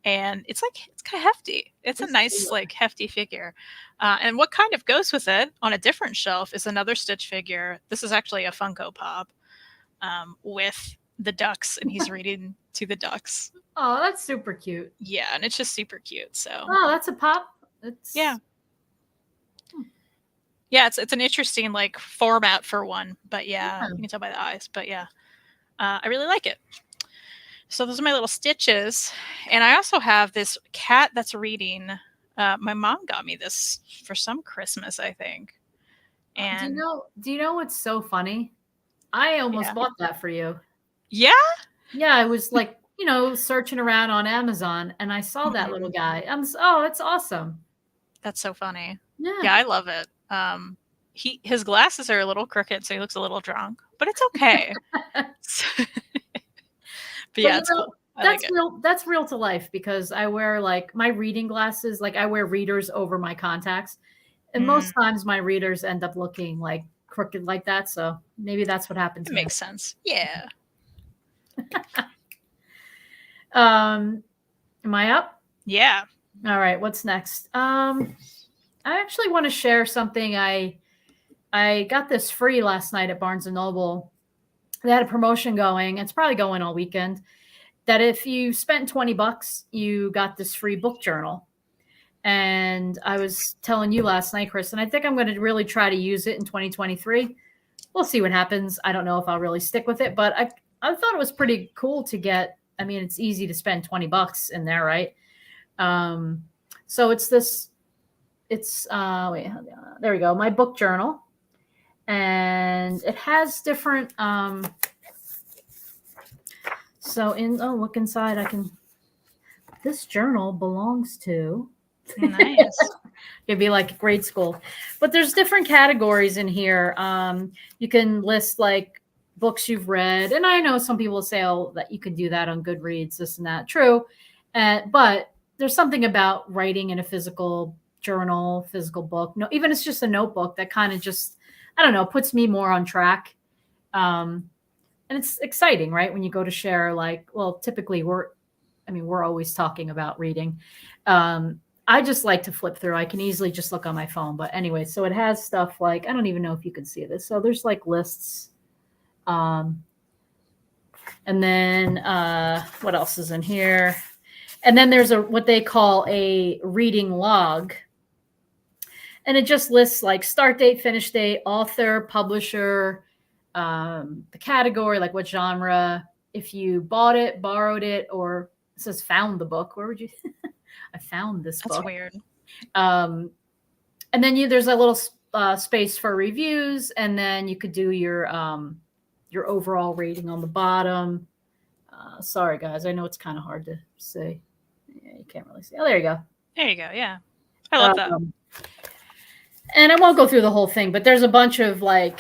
And it's kind of hefty. It's a nice, like, hefty figure. And what kind of goes with it on a different shelf is another Stitch figure. This is actually a Funko Pop with the ducks, and he's reading to the ducks. Oh, that's super cute. Yeah, and it's just super cute. So. Oh, that's a pop. Yeah. Yeah, it's an interesting like format for one, but yeah, you can tell by the eyes. But yeah, I really like it. So those are my little Stitches. And I also have this cat that's reading. My mom got me this for some Christmas, I think. And do you know what's so funny? I almost bought that for you. Yeah? Yeah, I was like, searching around on Amazon and I saw that little guy. It's awesome. That's so funny. Yeah. Yeah, I love it. His glasses are a little crooked, so he looks a little drunk, but it's okay. But yeah, it's cool. That's real to life because I wear like my reading glasses, like I wear readers over my contacts. And most times my readers end up looking like crooked like that. So maybe that's what happens. It makes sense. Yeah. Am I up? Yeah. All right. What's next? I actually want to share something. I got this free last night at Barnes & Noble. they had a promotion going. It's probably going all weekend. That if you spent $20, you got this free book journal. And I was telling you last night, Chris, and I think I'm going to really try to use it in 2023. We'll see what happens. I don't know if I'll really stick with it, but I thought it was pretty cool to get. I mean, it's easy to spend $20 in there, right? So it's this. It's wait, there we go. My book journal, and it has different. So look inside. I can. This journal belongs to. Nice. It'd be like grade school, but there's different categories in here. You can list like books you've read, and I know some people say, "Oh, that you can do that on Goodreads, this and that." True, but there's something about writing in a physical journal, physical book. No, even if it's just a notebook that kind of just, I don't know, puts me more on track. And it's exciting, right? When you go to share, like, well, typically we're always talking about reading. I just like to flip through. I can easily just look on my phone. But anyway, so it has stuff like, I don't even know if you can see this. So there's like lists. And then what else is in here? And then there's what they call a reading log. And it just lists like start date, finish date, author, publisher, the category, like what genre, if you bought it, borrowed it, or it says found the book. Where would you? I found this book. That's weird. And then there's a little space for reviews, and then you could do your overall rating on the bottom. Sorry, guys. I know it's kind of hard to say. Yeah, you can't really see. Oh, there you go. There you go. Yeah. I love that. And I won't go through the whole thing, but there's a bunch of like,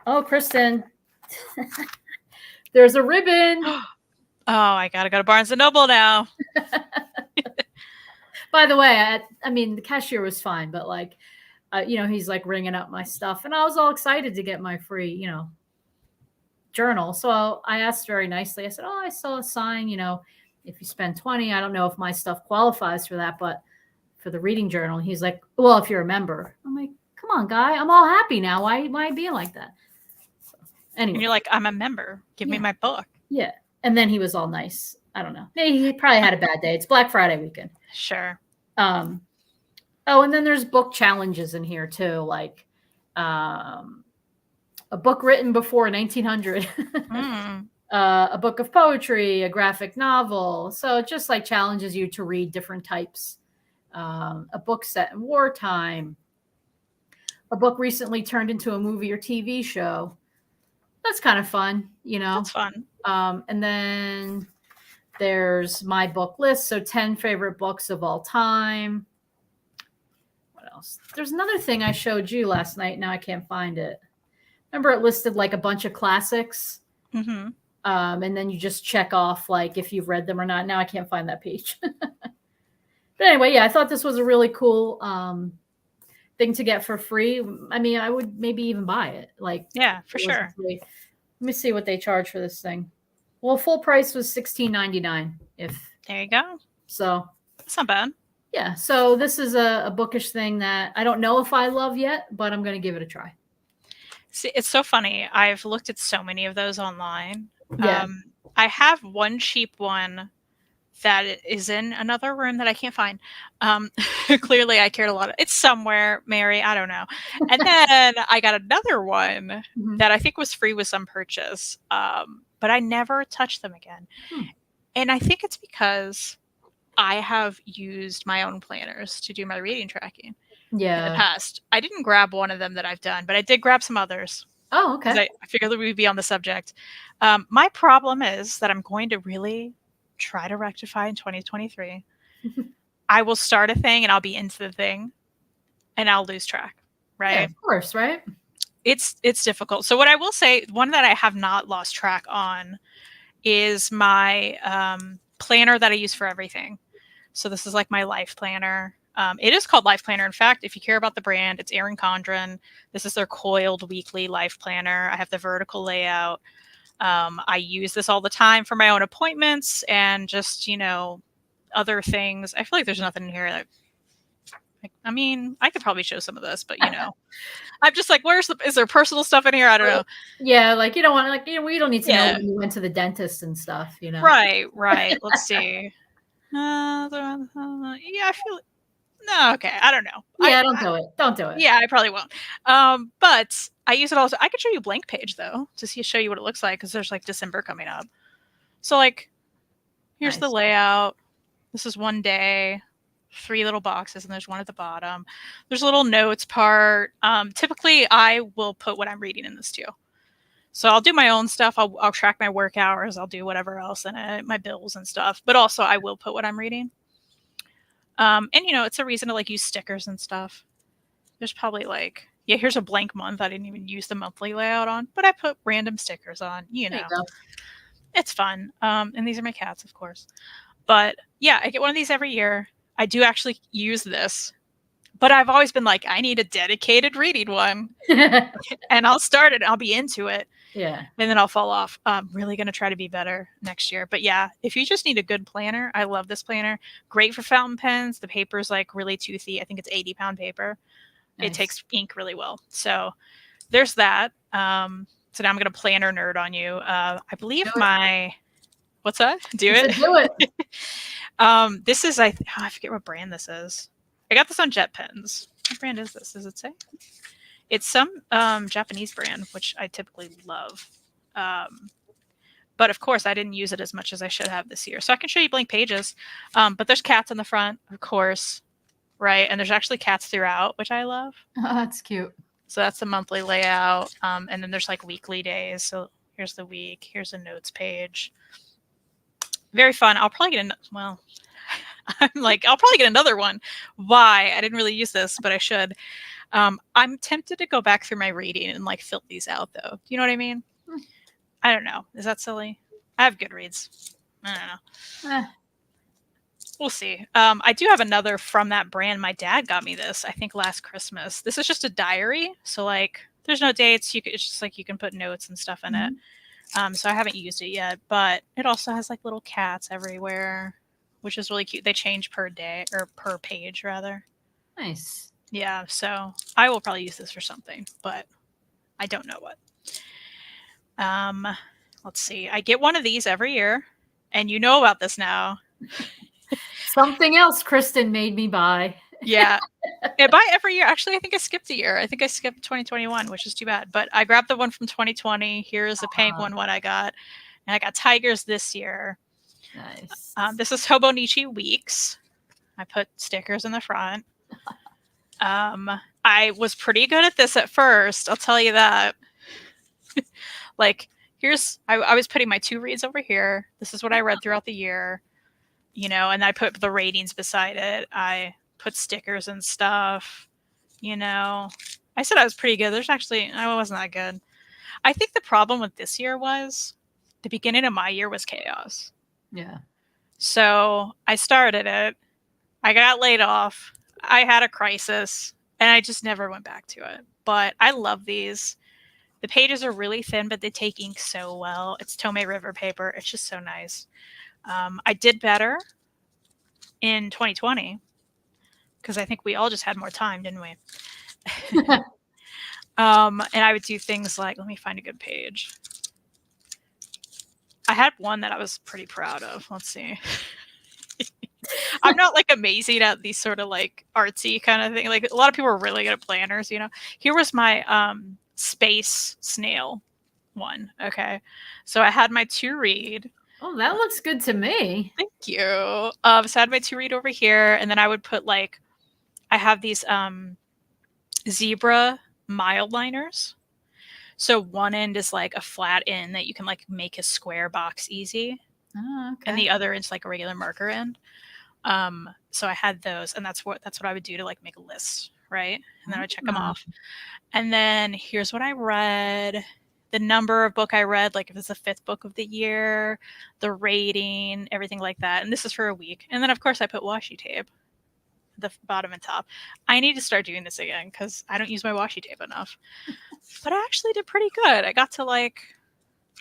oh, Kristen, there's a ribbon. Oh, I got to go to Barnes & Noble now. By the way, I mean, the cashier was fine, but like, he's like ringing up my stuff, and I was all excited to get my free, journal. So I asked very nicely. I said, "Oh, I saw a sign, if you spend 20, I don't know if my stuff qualifies for that, but for the reading journal." And he's like, "Well, if you're a member." I'm like, "Come on, guy, I'm all happy now. Why am I being like that?" So, anyway, and you're like, "I'm a member. Give me my book." Yeah. And then he was all nice. I don't know. Maybe he probably had a bad day. It's Black Friday weekend. Sure. Oh, and then there's book challenges in here too, like a book written before 1900, a book of poetry, a graphic novel. So it just like challenges you to read different types. A book set in wartime, a book recently turned into a movie or TV show. That's kind of fun, That's fun. And then there's my book list. So 10 favorite books of all time. What else? There's another thing I showed you last night. Now I can't find it. Remember, it listed like a bunch of classics. Mm-hmm. And then you just check off like if you've read them or not. Now I can't find that page. But anyway, yeah, I thought this was a really cool thing to get for free. I mean, I would maybe even buy it. Like, yeah, for sure. Let me see what they charge for this thing. Well, full price was $16.99. There you go. So that's not bad. Yeah. So this is a Bookish thing that I don't know if I love yet, but I'm going to give it a try. See, it's so funny. I've looked at so many of those online. Yeah. I have one cheap one that is in another room that I can't find. Clearly I cared a lot. It's somewhere, Mary, I don't know. And then I got another one that I think was free with some purchase. But I never touched them again. And I think it's because I have used my own planners to do my reading tracking in the past. I didn't grab one of them that I've done, but I did grab some others. Oh, okay. I figured that we'd be on the subject. My problem is that I'm going to really try to rectify in 2023. I will start a thing and I'll be into the thing and I'll lose track, right? Yeah, of course, right? It's difficult. So what I will say, one that I have not lost track on is my planner that I use for everything. So this is like my life planner. It is called Life Planner. In fact, if you care about the brand, it's Erin Condren. This is their coiled weekly life planner. I have the vertical layout. I use this all the time for my own appointments and just, other things. I feel like there's nothing in here that I mean, I could probably show some of this, but I'm just like, is there personal stuff in here? I don't know. Yeah, like you don't want like we don't need to know Yeah. when you went to the dentist and stuff, Right. Let's see. Yeah, I feel no. Okay, I don't know. Yeah, don't do it. Don't do it. Yeah, I probably won't. But I use it also. I could show you a blank page though to show you what it looks like because there's like December coming up. So like, here's the layout. This is one day. 3 little boxes, and there's one at the bottom. There's a little notes part. Typically, I will put what I'm reading in this too. So I'll do my own stuff. I'll track my work hours. I'll do whatever else in it, my bills and stuff. But also, I will put what I'm reading. And it's a reason to like use stickers and stuff. There's probably like, yeah, here's a blank month. I didn't even use the monthly layout on, but I put random stickers on. There you go. It's fun. And these are my cats, of course. But yeah, I get one of these every year. I do actually use this, but I've always been like, I need a dedicated reading one. And I'll start it. I'll be into it. Yeah. And then I'll fall off. I'm really going to try to be better next year. But yeah, if you just need a good planner, I love this planner. Great for fountain pens. The paper's like really toothy. I think it's 80-pound paper. Nice. It takes ink really well. So there's that. So now I'm going to planner nerd on you. I believe what's that? Do it. Do it. This is, I forget what brand this is. I got this on Jet Pens. What brand is this? Does it say? It's some Japanese brand, which I typically love. But of course, I didn't use it as much as I should have this year. So I can show you blank pages. But there's cats on the front, of course, right? And there's actually cats throughout, which I love. Oh, that's cute. So that's the monthly layout. And then there's like weekly days. So here's the week. Here's a notes page. Very fun. I'll probably get I'll probably get another one. Why? I didn't really use this, but I should. I'm tempted to go back through my reading and like fill these out though. Do you know what I mean? I don't know. Is that silly? I have Goodreads. I don't know. We'll see. I do have another from that brand. My dad got me this, I think last Christmas. This is just a diary. So like there's no dates. It's just like you can put notes and stuff in it. So I haven't used it yet, but it also has like little cats everywhere, which is really cute. They change per day or per page rather. Nice. Yeah. So I will probably use this for something, but I don't know what. Let's see. I get one of these every year, and you know about this now. Something else Kristen made me buy. Yeah. I buy every year. Actually, I think I skipped a year. I think I skipped 2021, which is too bad. But I grabbed the one from 2020. Here's a penguin one I got. And I got tigers this year. Nice. This is Hobonichi Weeks. I put stickers in the front. I was pretty good at this at first. I'll tell you that. Like, I was putting my 2 reads over here. This is what I read throughout the year. And I put the ratings beside it. I put stickers and stuff, I said I was pretty good. I wasn't that good. I think the problem with this year was the beginning of my year was chaos. Yeah. So I started it. I got laid off. I had a crisis and I just never went back to it. But I love these. The pages are really thin, but they take ink so well. It's Tomei River paper. It's just so nice. I did better in 2020. Because I think we all just had more time, didn't we? And I would do things like, let me find a good page. I had one that I was pretty proud of. Let's see. I'm not like amazing at these sort of like artsy kind of thing. Like a lot of people are really good at planners, Here was my space snail one. Okay. So I had my 2 read. Oh, that looks good to me. Thank you. So I had my 2 read over here, and then I would put like, I have these zebra mild liners. So one end is like a flat end that you can like make a square box easy. Oh, okay. And the other end's like a regular marker end. So I had those, and that's what I would do to like make a list, right? And then I would check them off. And then here's what I read, the number of book I read, like if it's the 5th book of the year, the rating, everything like that. And this is for a week. And then of course I put washi tape. The bottom and top. I need to start doing this again because I don't use my washi tape enough. But I actually did pretty good. I got to like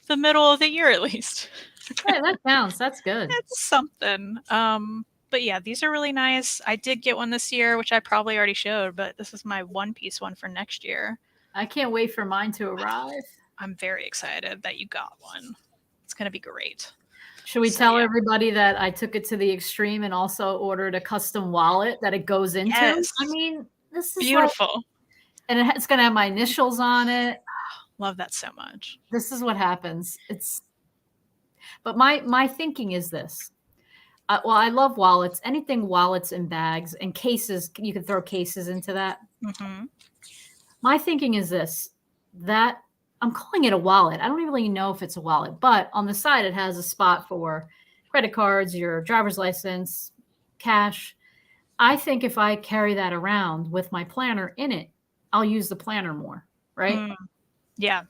the middle of the year at least. Hey, that counts. That's good. It's something. But yeah, these are really nice. I did get one this year, which I probably already showed, but this is my One Piece one for next year. I can't wait for mine to arrive. I'm very excited that you got one. It's going to be great. Should we tell everybody that I took it to the extreme and also ordered a custom wallet that it goes into? Yes. I mean, this is beautiful. And it's going to have my initials on it. Love that so much. This is what happens. But my thinking is this. Well, I love wallets. Anything wallets and bags and cases. You can throw cases into that. Mm-hmm. My thinking is this, that I'm calling it a wallet. I don't even really know if it's a wallet, but on the side, it has a spot for credit cards, your driver's license, cash. I think if I carry that around with my planner in it, I'll use the planner more, right? Yeah.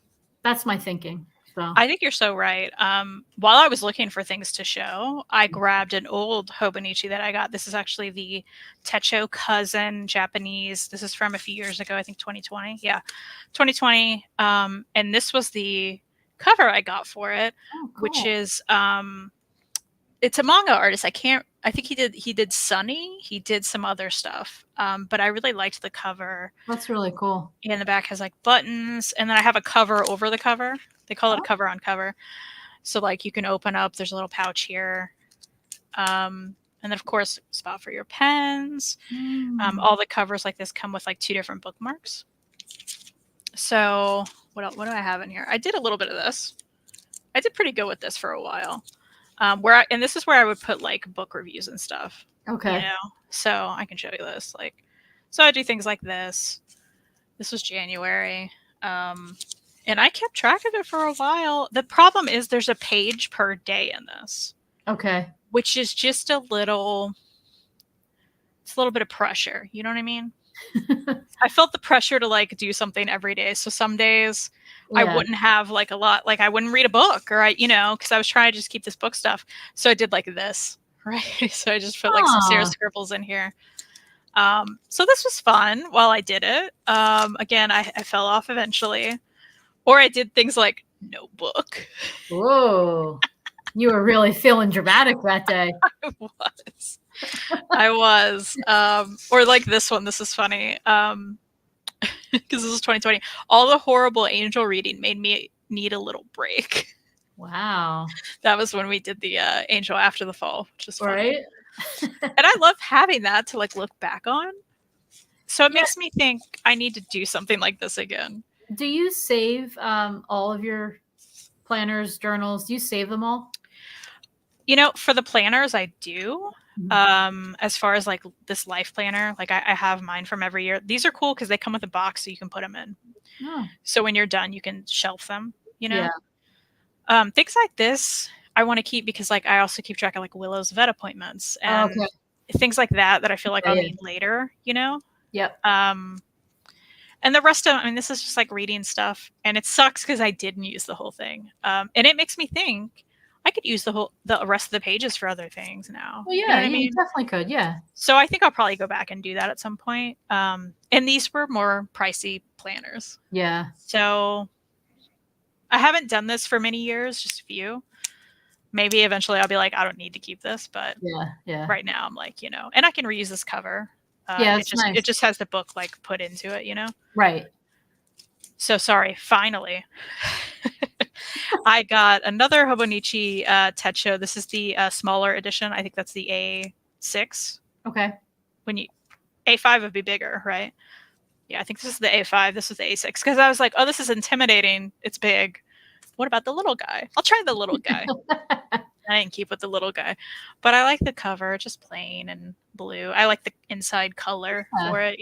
That's my thinking. So I think you're so right. While I was looking for things to show, I grabbed an old Hobonichi that I got. This is actually the Techo Cousin Japanese. This is from a few years ago, I think 2020. Yeah, 2020. And this was the cover I got for it, which is it's a manga artist. I think he did Sunny. He did some other stuff. But I really liked the cover. That's really cool. And the back has like buttons, and then I have a cover over the cover. They call it a cover on cover. So like you can open up, there's a little pouch here. And then of course, spot for your pens. All the covers like this come with like 2 different bookmarks. So what do I have in here? I did a little bit of this. I did pretty good with this for a while. And this is where I would put like book reviews and stuff. Okay. You know? So I can show you this. So I do things like this. This was January. And I kept track of it for a while. The problem is there's a page per day in this. Okay. Which is just it's a little bit of pressure. You know what I mean? I felt the pressure to like do something every day. So some days I wouldn't have like a lot, like I wouldn't read a book or because I was trying to just keep this book stuff. So I did like this, right? So I just put like some Sarah scribbles in here. So this was fun while I did it. Again, I fell off eventually. Or I did things like notebook. Whoa. You were really feeling dramatic that day. I was. Or like this one. This is funny. Because this is 2020. All the horrible angel reading made me need a little break. Wow. That was when we did the Angel After the Fall, which is funny. Right. And I love having that to like look back on. So it makes me think I need to do something like this again. Do you save all of your planners, journals? Do you save them all? For the planners, I do. As far as like this life planner, like I have mine from every year. These are cool because they come with a box so you can put them in. Oh. So when you're done, you can shelf them, Yeah. Things like this I want to keep because like I also keep track of like Willow's vet appointments and things like that I feel like I'll need later, Yep. And the rest of this is just like reading stuff, and it sucks because I didn't use the whole thing. And it makes me think I could use the rest of the pages for other things now. Well, yeah, you definitely could. Yeah. So I think I'll probably go back and do that at some point. And these were more pricey planners. Yeah. So I haven't done this for many years, just a few. Maybe eventually I'll be like, I don't need to keep this, but yeah. Right now I'm like, and I can reuse this cover. It just has the book like put into it, Right. So sorry. Finally, I got another Hobonichi Techo. This is the smaller edition. I think that's the A6. Okay. A5 would be bigger, right? Yeah, I think this is the A5. This is the A6 because I was like, oh, this is intimidating. It's big. What about the little guy? I'll try the little guy. I didn't keep with the little guy, but I like the cover, just plain and blue. I like the inside color for it,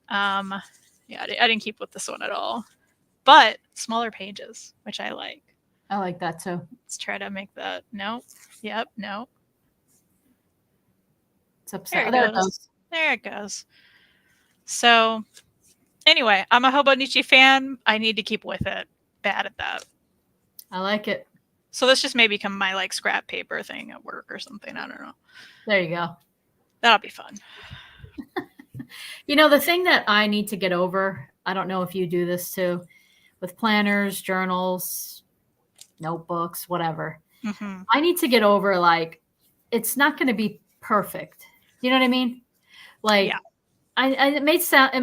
I didn't keep with this one at all, but smaller pages, which I like. I like that too. Let's try to make that. No. Yep. No. It's upset. There it goes. There it goes. So anyway, I'm a Hobonichi fan. I need to keep with it. Bad at that. I like it. So this just may become my like scrap paper thing at work or something. I don't know. There you go. That'll be fun. The thing that I need to get over, I don't know if you do this too, with planners, journals, notebooks, whatever. Mm-hmm. I need to get over like, it's not going to be perfect. You know what I mean? Like, Yeah. it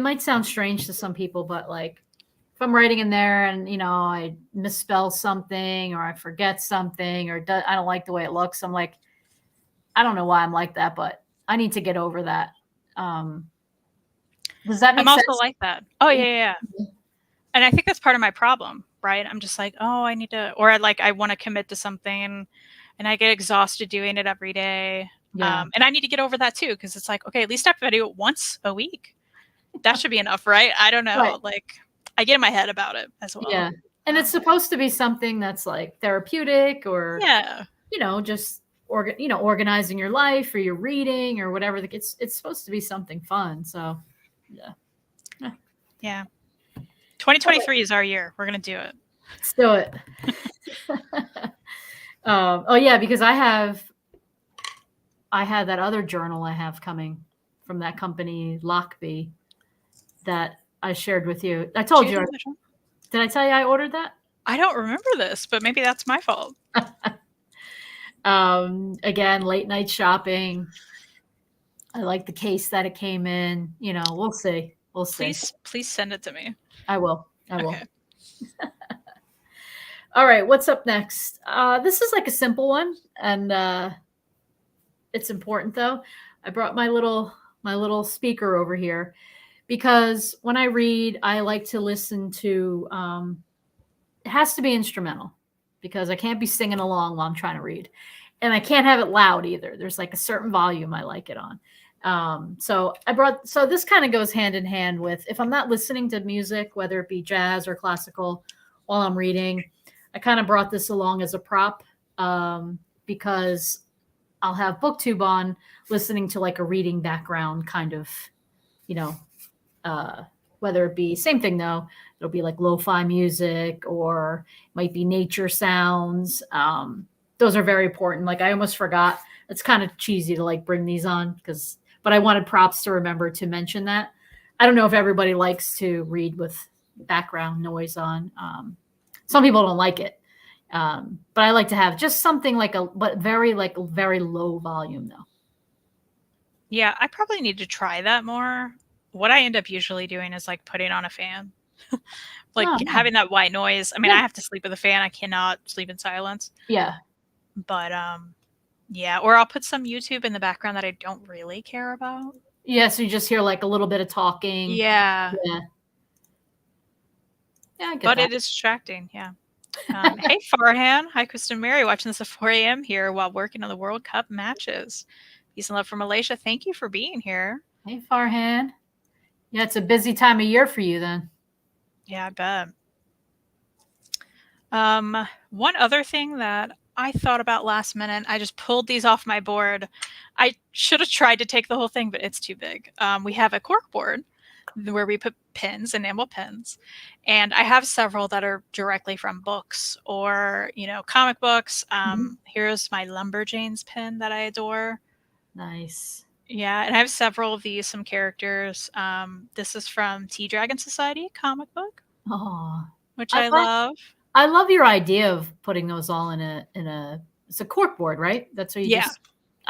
might sound strange to some people, but like if I'm writing in there and I misspell something or I forget something or I don't like the way it looks, I'm like, I don't know why I'm like that, but I need to get over that. Does that make I'm also sense? like that. Oh yeah. And I think that's part of my problem, right? I'm just like, oh, I need to, or I want to commit to something, and I get exhausted doing it every day. Yeah. And I need to get over that too, because it's like, okay, at least if I do it once a week, that should be enough, right? I don't know. Right. Like, I get in my head about it as well. Yeah. And it's supposed to be something that's like therapeutic or, yeah, just organizing your life or your reading or whatever. It's supposed to be something fun. So, yeah. yeah. 2023 is our year. We're gonna do it. Let's do it. Oh yeah, because I had that other journal I have coming from that company, Lockbee, that I shared with you. I told you. Did I tell you I ordered that? I don't remember this, but maybe that's my fault. Again, late night shopping. I like the case that it came in. We'll see. We'll see. Please send it to me. I will. Okay. All right. What's up next? This is like a simple one, and it's important though. I brought my little speaker over here because when I read, I like to listen to. It has to be instrumental because I can't be singing along while I'm trying to read, and I can't have it loud either. There's like a certain volume I like it on. So this kind of goes hand in hand with if I'm not listening to music, whether it be jazz or classical, while I'm reading, I kind of brought this along as a prop because I'll have BookTube on listening to like a reading background kind of, whether it be same thing though, it'll be like lo-fi music or might be nature sounds. Those are very important. Like I almost forgot. It's kind of cheesy to like bring these on but I wanted props to remember to mention that. I don't know if everybody likes to read with background noise on. Some people don't like it. But I like to have just something but very low volume though. Yeah, I probably need to try that more. What I end up usually doing is like putting on a fan, having that white noise. I mean, I have to sleep with a fan. I cannot sleep in silence. Yeah. But yeah, or I'll put some YouTube in the background that I don't really care about. Yeah, so you just hear like a little bit of talking. Yeah. Yeah, I get but that. It is distracting. Yeah. Hey, Farhan. Hi, Kristen Mary. Watching this at 4 a.m. here while working on the World Cup matches. Peace and love from Malaysia. Thank you for being here. Hey, Farhan. Yeah, it's a busy time of year for you then. Yeah, I bet. One other thing that I thought about last minute, I just pulled these off my board. I should have tried to take the whole thing, but it's too big. We have a cork board where we put pins, enamel pins, and I have several that are directly from books or, comic books. Here's my Lumberjanes pin that I adore. Nice. Yeah, and I have several of these, some characters. This is from Tea Dragon Society comic book. Oh, which I love. I love your idea of putting those all in it's a cork board, right? That's what you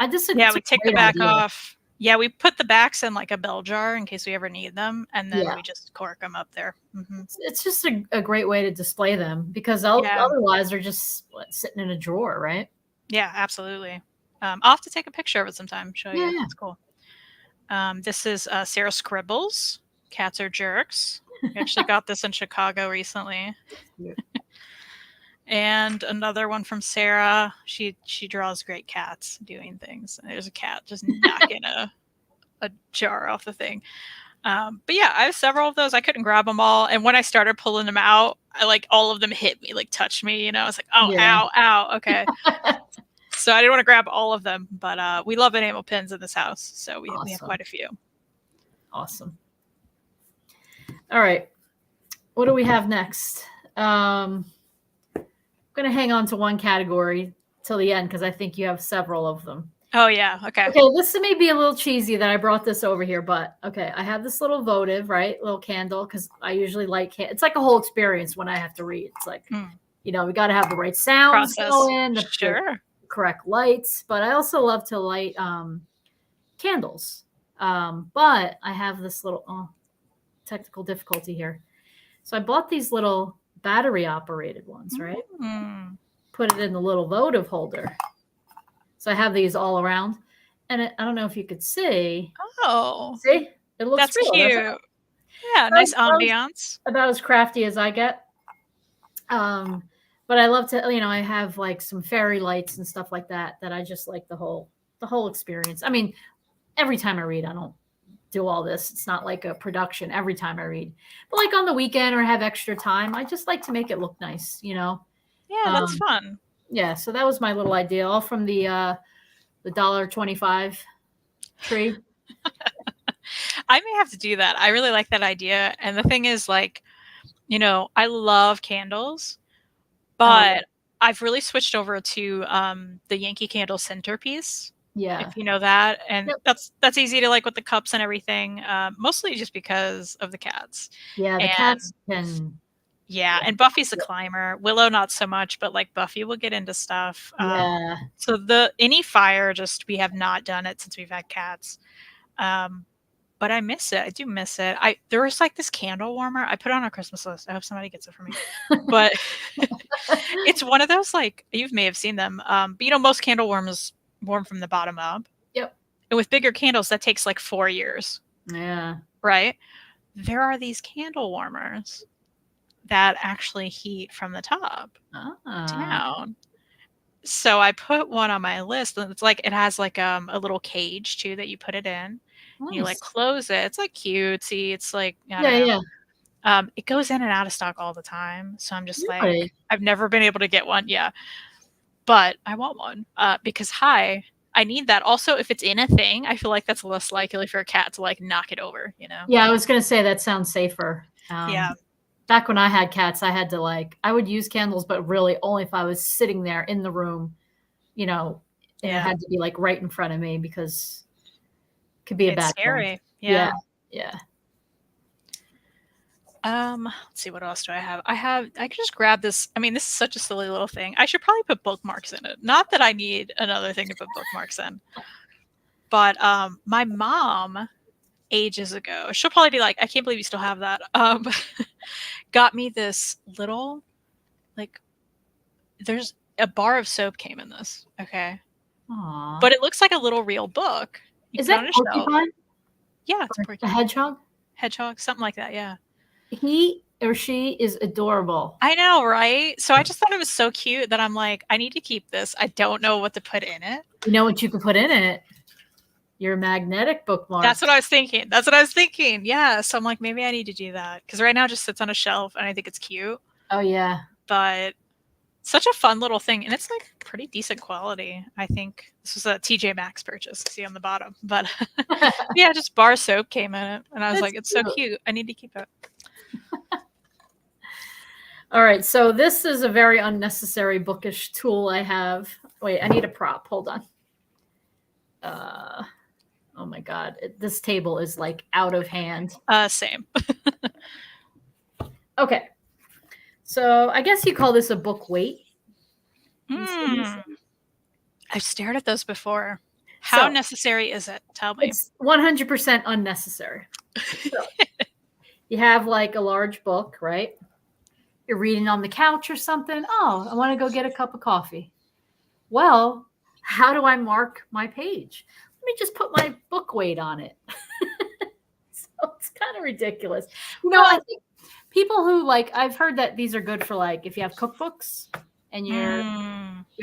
we take the back off. Yeah, we put the backs in like a bell jar in case we ever need them, and then we just cork them up there. Mm-hmm. It's just a great way to display them because otherwise they're just sitting in a drawer, right? Yeah, absolutely. I'll have to take a picture of it sometime. Show you. Yeah. It's cool. This is Sarah Scribbles. Cats Are Jerks. We actually got this in Chicago recently. Yeah. And another one from Sarah. She draws great cats doing things. There's a cat just knocking a jar off the thing. But yeah, I have several of those. I couldn't grab them all. And when I started pulling them out, all of them hit me, touched me. I was like, oh, yeah. Ow. Okay. So I didn't want to grab all of them, but we love enamel pins in this house. So we have quite a few. Awesome. All right. What do we have next? I'm going to hang on to one category till the end because I think you have several of them. Oh, yeah. Okay. Okay. This may be a little cheesy that I brought this over here, but okay. I have this little votive, right? Little candle because I usually light it's like a whole experience when I have to read. It's like, we got to have the right sounds going, the correct lights. But I also love to light candles. But I have this little technical difficulty here. So I bought these little battery operated ones, right? Put it in the little votive holder. So I have these all around. And I don't know if you could see. Oh. See? It looks that's real. Cute. Yeah, nice ambiance. About as crafty as I get. But I love to, I have like some fairy lights and stuff like that I just like the whole experience. I mean, every time I read, I don't do all this. It's not like a production every time I read. But like on the weekend or have extra time, I just like to make it look nice, Yeah, that's fun. Yeah, so that was my little idea, all from the $1.25 tree. I may have to do that. I really like that idea. And the thing is, like, I love candles, but I've really switched over to the Yankee Candle centerpiece. Yeah. If you know that. And that's easy to like with the cups and everything. Mostly just because of the cats. Yeah, the cats can. Yeah, and Buffy's a climber. Willow not so much, but like Buffy will get into stuff. Yeah. So any fire, just we have not done it since we've had cats. But I miss it. I do miss it. There was like this candle warmer. I put it on a Christmas list. I hope somebody gets it for me. But it's one of those, like, you may have seen them. But most candle warmers warm from the bottom up. Yep. And with bigger candles, that takes like 4 years. Yeah. Right? There are these candle warmers that actually heat from the top down. So I put one on my list, and it's like it has like a little cage too that you put it in. Nice. You like close it. It's like cutesy. It's like I don't know. It goes in and out of stock all the time. So I'm just like, I've never been able to get one. Yeah. But I want one because I need that. Also, if it's in a thing, I feel like that's less likely for a cat to like knock it over, Yeah, I was going to say that sounds safer. Yeah. Back when I had cats, I had to I would use candles, but really only if I was sitting there in the room, and it had to be like right in front of me because it could be a bad scary. Yeah. Let's see, what else do I have? I could just grab this. I mean, this is such a silly little thing. I should probably put bookmarks in it. Not that I need another thing to put bookmarks in. But my mom, ages ago, she'll probably be like, I can't believe you still have that. Got me this little, like, there's a bar of soap came in this. Okay. Aww. But it looks like a little real book. Is that porcupine? Yeah, it's a porcupine. A hedgehog? Hedgehog, something like that, yeah. He or she is adorable. I know, right? So I just thought it was so cute that I'm like, I need to keep this. I don't know what to put in it. You know what you can put in it? Your magnetic bookmark. That's what I was thinking. Yeah. So I'm like, maybe I need to do that. Because right now it just sits on a shelf and I think it's cute. Oh, yeah. But such a fun little thing. And it's like pretty decent quality. I think this was a TJ Maxx purchase. See on the bottom. But yeah, just bar soap came in it. And I was like, it's cute. So cute. I need to keep it. All right. So this is a very unnecessary bookish tool I have. Wait, I need a prop. Hold on. Oh my God. This table is like out of hand. Same. Okay. So I guess you call this a book weight. I've stared at those before. How necessary is it? Tell me. It's 100% unnecessary. So, you have like a large book, right? You're reading on the couch or something. Oh, I want to go get a cup of coffee. Well, how do I mark my page? Let me just put my book weight on it. So it's kind of ridiculous. I think people who I've heard that these are good for if you have cookbooks and you're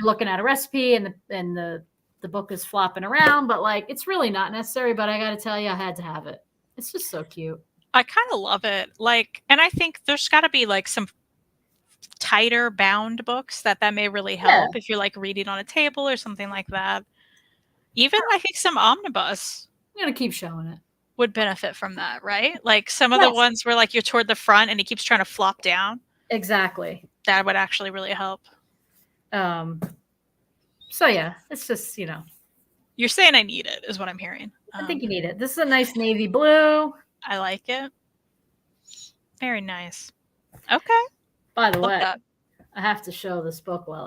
looking at a recipe and the book is flopping around, but it's really not necessary. But I got to tell you, I had to have it. It's just so cute. I kind of love it. And I think there's got to be some tighter bound books that may really help if you're reading on a table or something like that. Even I think some omnibus. I'm going to keep showing it. Would benefit from that, right? Some of the ones where you're toward the front and it keeps trying to flop down. Exactly. That would actually really help. So yeah, it's just, You're saying I need it is what I'm hearing. I think you need it. This is a nice navy blue. I like it. Very nice. Okay. By the way, I have to show this book while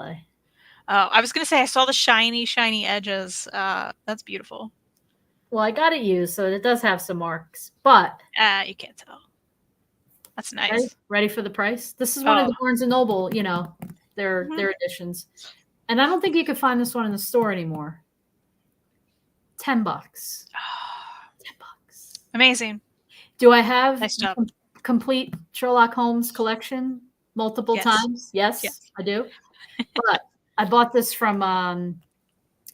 I was going to say, I saw the shiny edges. That's beautiful. Well, I got it used, so it does have some marks, but you can't tell. That's nice. Ready for the price? This is one of the Barnes and Noble, their editions. And I don't think you could find this one in the store anymore. $10. $10. Amazing. Do I have nice job. Complete Sherlock Holmes collection multiple times? Yes, I do. But I bought this from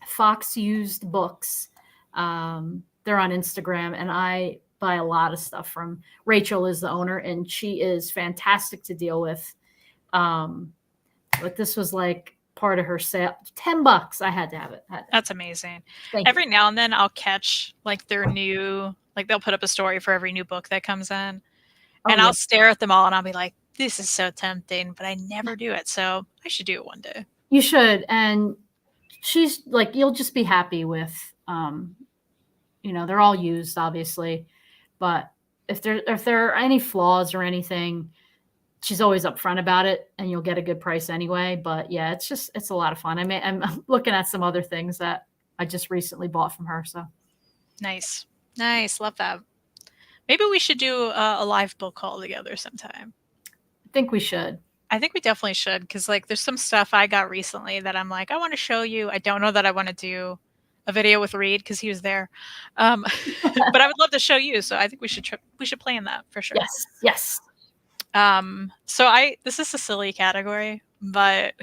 Fox Used Books. They're on Instagram, and I buy a lot of stuff from Rachel is the owner, and she is fantastic to deal with. But this was like part of her sale. $10. I had to have it. That's amazing. Every now and then I'll catch like their new, like they'll put up a story for every new book that comes in. And I'll stare at them all and I'll be like, this is so tempting, but I never do it. So I should do it one day. You should. And she's like, you'll just be happy with, they're all used, obviously. But if there are any flaws or anything, she's always upfront about it, and you'll get a good price anyway. But yeah, it's a lot of fun. I'm looking at some other things that I just recently bought from her. So nice. Love that. Maybe we should do a live book haul together sometime. I think we should. I think we definitely should, because like there's some stuff I got recently that I'm like, I want to show you. I don't know that I want to do a video with Reed because he was there, but I would love to show you. So I think we should plan that for sure. Yes. So this is a silly category, but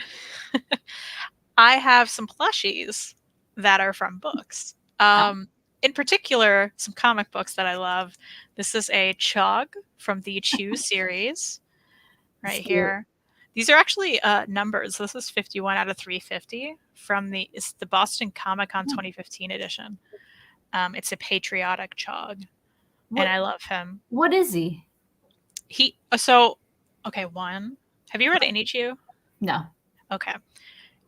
I have some plushies that are from books. In particular, some comic books that I love. This is a Chog from the Chew series right here. These are actually numbers. This is 51 out of 350 from it's the Boston Comic-Con 2015 edition. It's a patriotic Chog, and I love him. What is he? One. Have you read any Chew? No. Okay.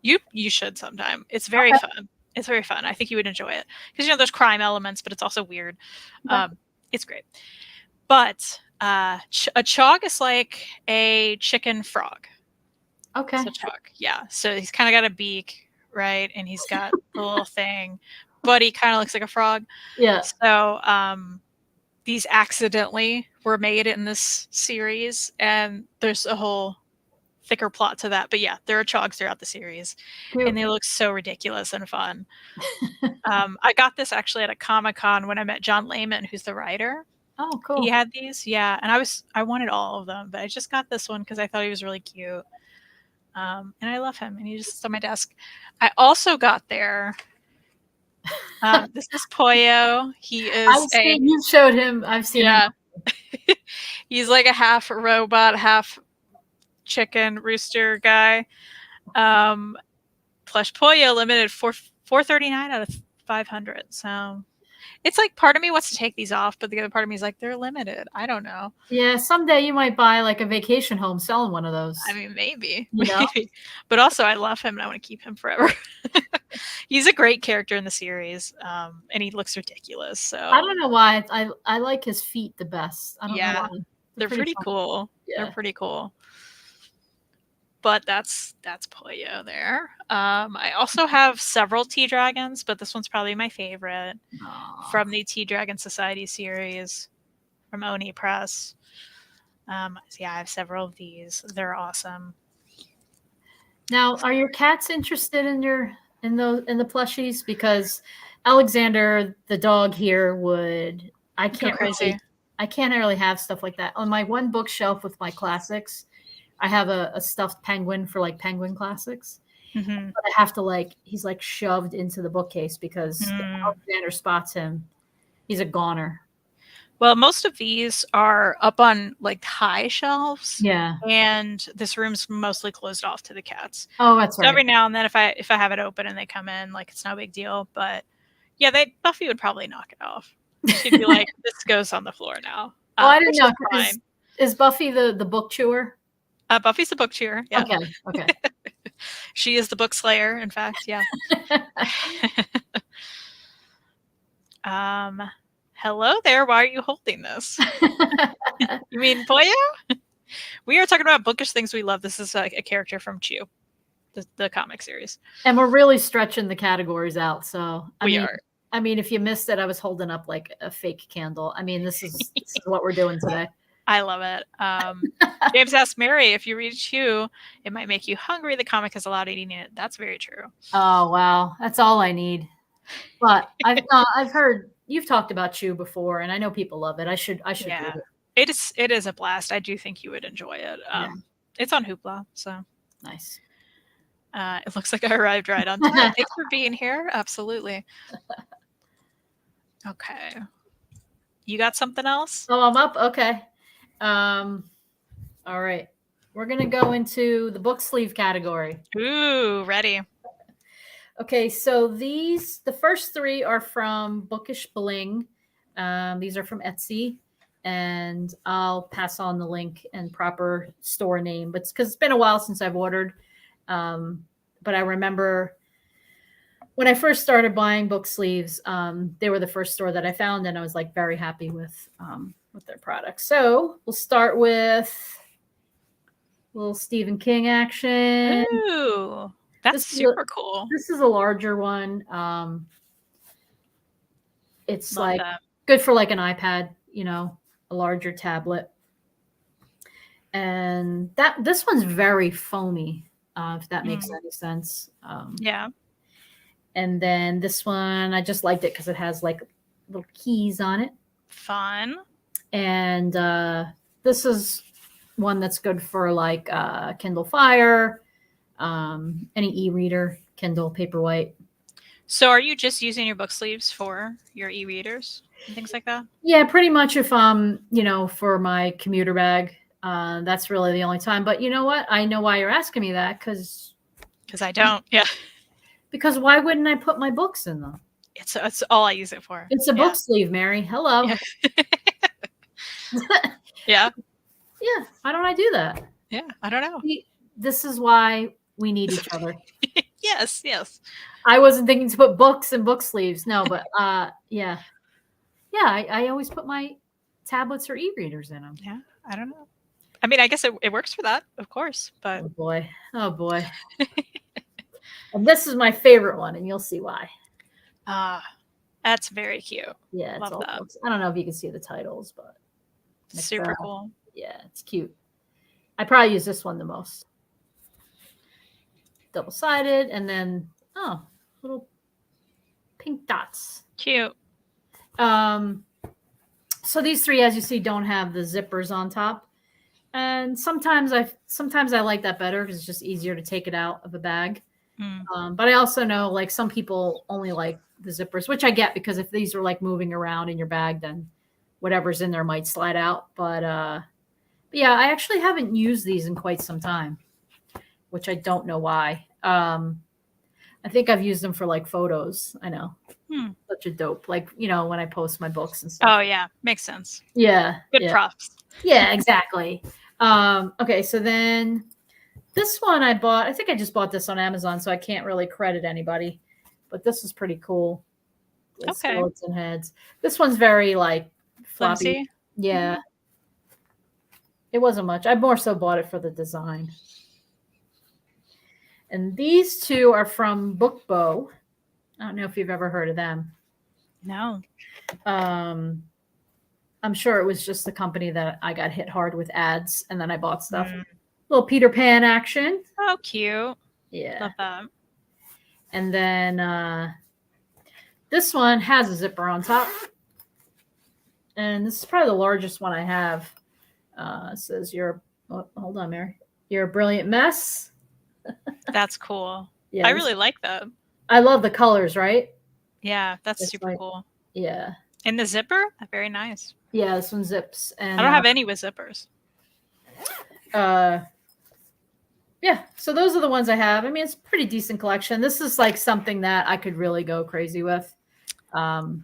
You should sometime. It's very fun. It's very fun. I think you would enjoy it because there's crime elements, but it's also weird. Okay. It's great. But a Chog is like a chicken frog. Okay. So Chog, yeah. So he's kind of got a beak, right? And he's got a little thing, but he kind of looks like a frog. Yeah. So these accidentally were made in this series, and there's a whole thicker plot to that. But yeah, there are Chogs throughout the series, and they look so ridiculous and fun. I got this actually at a Comic-Con when I met John Layman, who's the writer. Oh, cool. He had these, yeah, and I wanted all of them, but I just got this one because I thought he was really cute. And I love him, and he just sits on my desk. I also got there. This is Pollo. He is you showed him. I've seen him. He's like a half robot, half chicken rooster guy. Plush Pollo limited for $4.39 out of 500. So it's like part of me wants to take these off, but the other part of me is like, they're limited. I don't know. Yeah, someday you might buy like a vacation home selling one of those. I mean, maybe. But also I love him and I want to keep him forever. He's a great character in the series, and he looks ridiculous. So I don't know why I like his feet the best. I don't know why. They're pretty cool. Yeah. They're pretty cool. But that's Pollo there. I also have several Tea Dragons, but this one's probably my favorite. From the Tea Dragon Society series from Oni Press. I have several of these. They're awesome. Now, are your cats interested in the plushies? Because Alexander, the dog here, I can't really have stuff like that. On my one bookshelf with my classics, I have a stuffed penguin for like penguin classics. Mm-hmm. But I have to he's like shoved into the bookcase because if Alexander spots him, he's a goner. Well, most of these are up on like high shelves. Yeah. And this room's mostly closed off to the cats. Oh, that's right. So every now and then if I have it open and they come in, like it's no big deal. But yeah, Buffy would probably knock it off. She'd be like, this goes on the floor now. Oh, I didn't know. Is Buffy the book chewer? Buffy's the book chewer. Yeah. Okay. She is the book slayer, in fact. Yeah. Hello there. Why are you holding this? You mean Pollo? We are talking about bookish things we love. This is a character from Chew, the comic series. And we're really stretching the categories out. So we are. I mean, if you missed it, I was holding up like a fake candle. I mean, this is what we're doing today. I love it. James asked Mary, if you read Chew, it might make you hungry. The comic has a lot of eating in it. That's very true. Oh, wow. That's all I need. But I've heard you've talked about Chew before, and I know people love it. I should read it. It is a blast. I do think you would enjoy it. It's on Hoopla, so nice. It looks like I arrived right on time. Thanks for being here. Absolutely. Okay. You got something else? Oh, I'm up. Okay. All right. We're going to go into the book sleeve category. Ooh, ready. Okay, so the first three are from Bookish Bling. These are from Etsy, and I'll pass on the link and proper store name, but because it's been a while since I've ordered. But I remember when I first started buying book sleeves, they were the first store that I found, and I was like very happy with their products. So we'll start with a little Stephen King action. Ooh, that's super cool. This is a larger one. It's like good for like an iPad, a larger tablet. And this one's very foamy, if that makes any sense. Yeah. And then this one, I just liked it because it has like little keys on it. Fun. And this is one that's good for like Kindle Fire, any e-reader, Kindle Paperwhite. So are you just using your book sleeves for your e-readers and things like that? Yeah, pretty much if for my commuter bag, that's really the only time. But you know what? I know why you're asking me that, because I don't. Yeah. Because why wouldn't I put my books in them? It's all I use it for. It's a book sleeve, Mary. Hello. Yeah. Yeah. Yeah. Why don't I do that? Yeah. I don't know. This is why we need each other. Yes. Yes. I wasn't thinking to put books in book sleeves. No, but yeah. Yeah. I always put my tablets or e-readers in them. Yeah. I don't know. I mean, I guess it works for that, of course. But oh boy. And this is my favorite one, and you'll see why. That's very cute. Yeah, it's all books. I don't know if you can see the titles, but super cool. Yeah, it's cute. I probably use this one the most. Double-sided, and then little pink dots. Cute. So these three, as you see, don't have the zippers on top. And sometimes I like that better because it's just easier to take it out of a bag. But I also know like some people only like the zippers, which I get, because if these are like moving around in your bag, then whatever's in there might slide out. But yeah, I actually haven't used these in quite some time, which I don't know why. I think I've used them for like photos. I know. Such a dope. Like, when I post my books and stuff. Oh yeah. Makes sense. Yeah. Good props. Yeah, exactly. Okay. So then this one I bought, I think I just bought this on Amazon, so I can't really credit anybody, but this is pretty cool. With skeleton heads. This one's very like floppy. Flimsy? Yeah. It wasn't much. I more so bought it for the design. And these two are from Bookbo. I don't know if you've ever heard of them. No. I'm sure it was just the company that I got hit hard with ads, and then I bought stuff. Little Peter Pan action. Oh, cute. Yeah. Love that. And then this one has a zipper on top. And this is probably the largest one I have. It says, hold on, Mary. You're a brilliant mess. That's cool. Yeah, I really like that. I love the colors, right? Yeah, that's super cool. Yeah. And the zipper? Very nice. Yeah, this one zips. And I don't have any with zippers. Yeah, so those are the ones I have. I mean, it's a pretty decent collection. This is like something that I could really go crazy with. Well,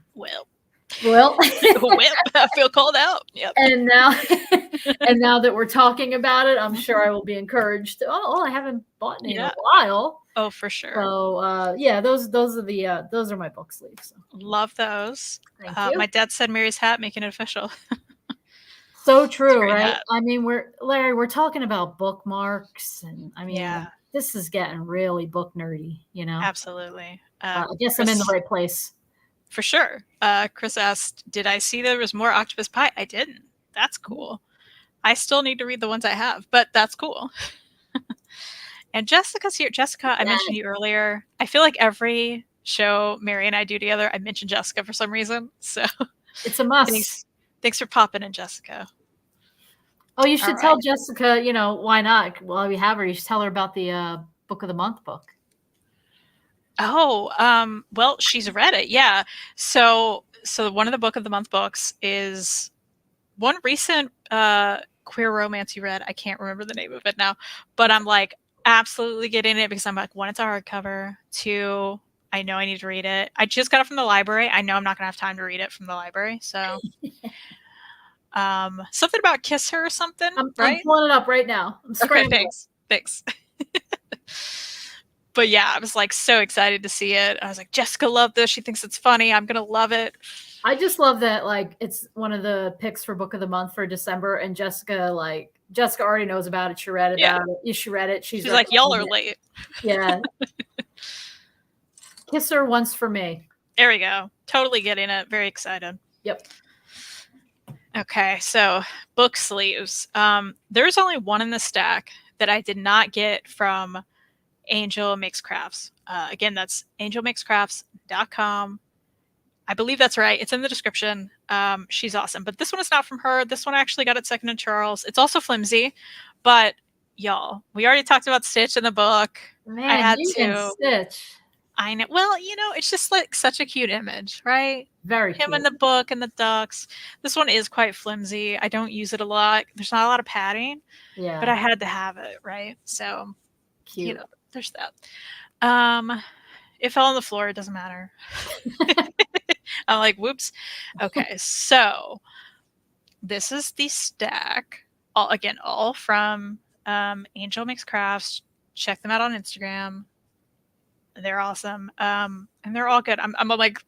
I feel called out. Yep. And now that we're talking about it, I'm sure I will be encouraged. I haven't bought any in a while. Oh, for sure. So yeah, those are my book sleeves. So. Love those. Thank you. My dad said Mary's hat, making it official. So true, right? Hat. I mean, we're talking about bookmarks, and I mean, this is getting really book nerdy, Absolutely. I guess I'm in the right place. for sure. Chris asked, did I see there was more octopus pie? I didn't. That's cool. I still need to read the ones I have, but that's cool. And Jessica's here. Jessica, I mentioned you earlier. I feel like every show Mary and I do together, I mention Jessica for some reason. So it's a must. Thanks for popping in, Jessica. Oh, you should tell Jessica, why not? Well, we have her. You should tell her about the Book of the Month book. Oh, well, she's read it. Yeah. So one of the Book of the Month books is one recent queer romance you read. I can't remember the name of it now, but I'm like absolutely getting it because I'm like, one, it's a hardcover. Two, I know I need to read it. I just got it from the library. I know I'm not gonna have time to read it from the library. So something about Kiss Her or something, right? I'm pulling it up right now. I'm scrambling. Okay, thanks. But yeah, I was like so excited to see it. I was like, Jessica loved this. She thinks it's funny. I'm gonna love it. I just love that, like, it's one of the picks for Book of the Month for December, and Jessica already knows about it. She read about it. She read it. She's like, y'all are late. Yeah. Kiss Her once for me. There we go. Totally getting it. Very excited. Yep. Okay, so book sleeves. There's only one in the stack that I did not get from Angel Makes Crafts. Again, that's angelmakescrafts.com. I believe that's right. It's in the description. She's awesome. But this one is not from her. This one I actually got at Second & Charles. It's also flimsy. But y'all, we already talked about Stitch in the book. Man, I had you to. Stitch. I know. Well, it's just like such a cute image, right? Very Him cute. in the book and the ducks. This one is quite flimsy. I don't use it a lot. There's not a lot of padding. Yeah. But I had to have it, right? So, cute. There's that. It fell on the floor. It doesn't matter. I'm like, whoops. Okay, so this is the stack. All from Angel Makes Crafts. Check them out on Instagram. They're awesome. And they're all good. I'm like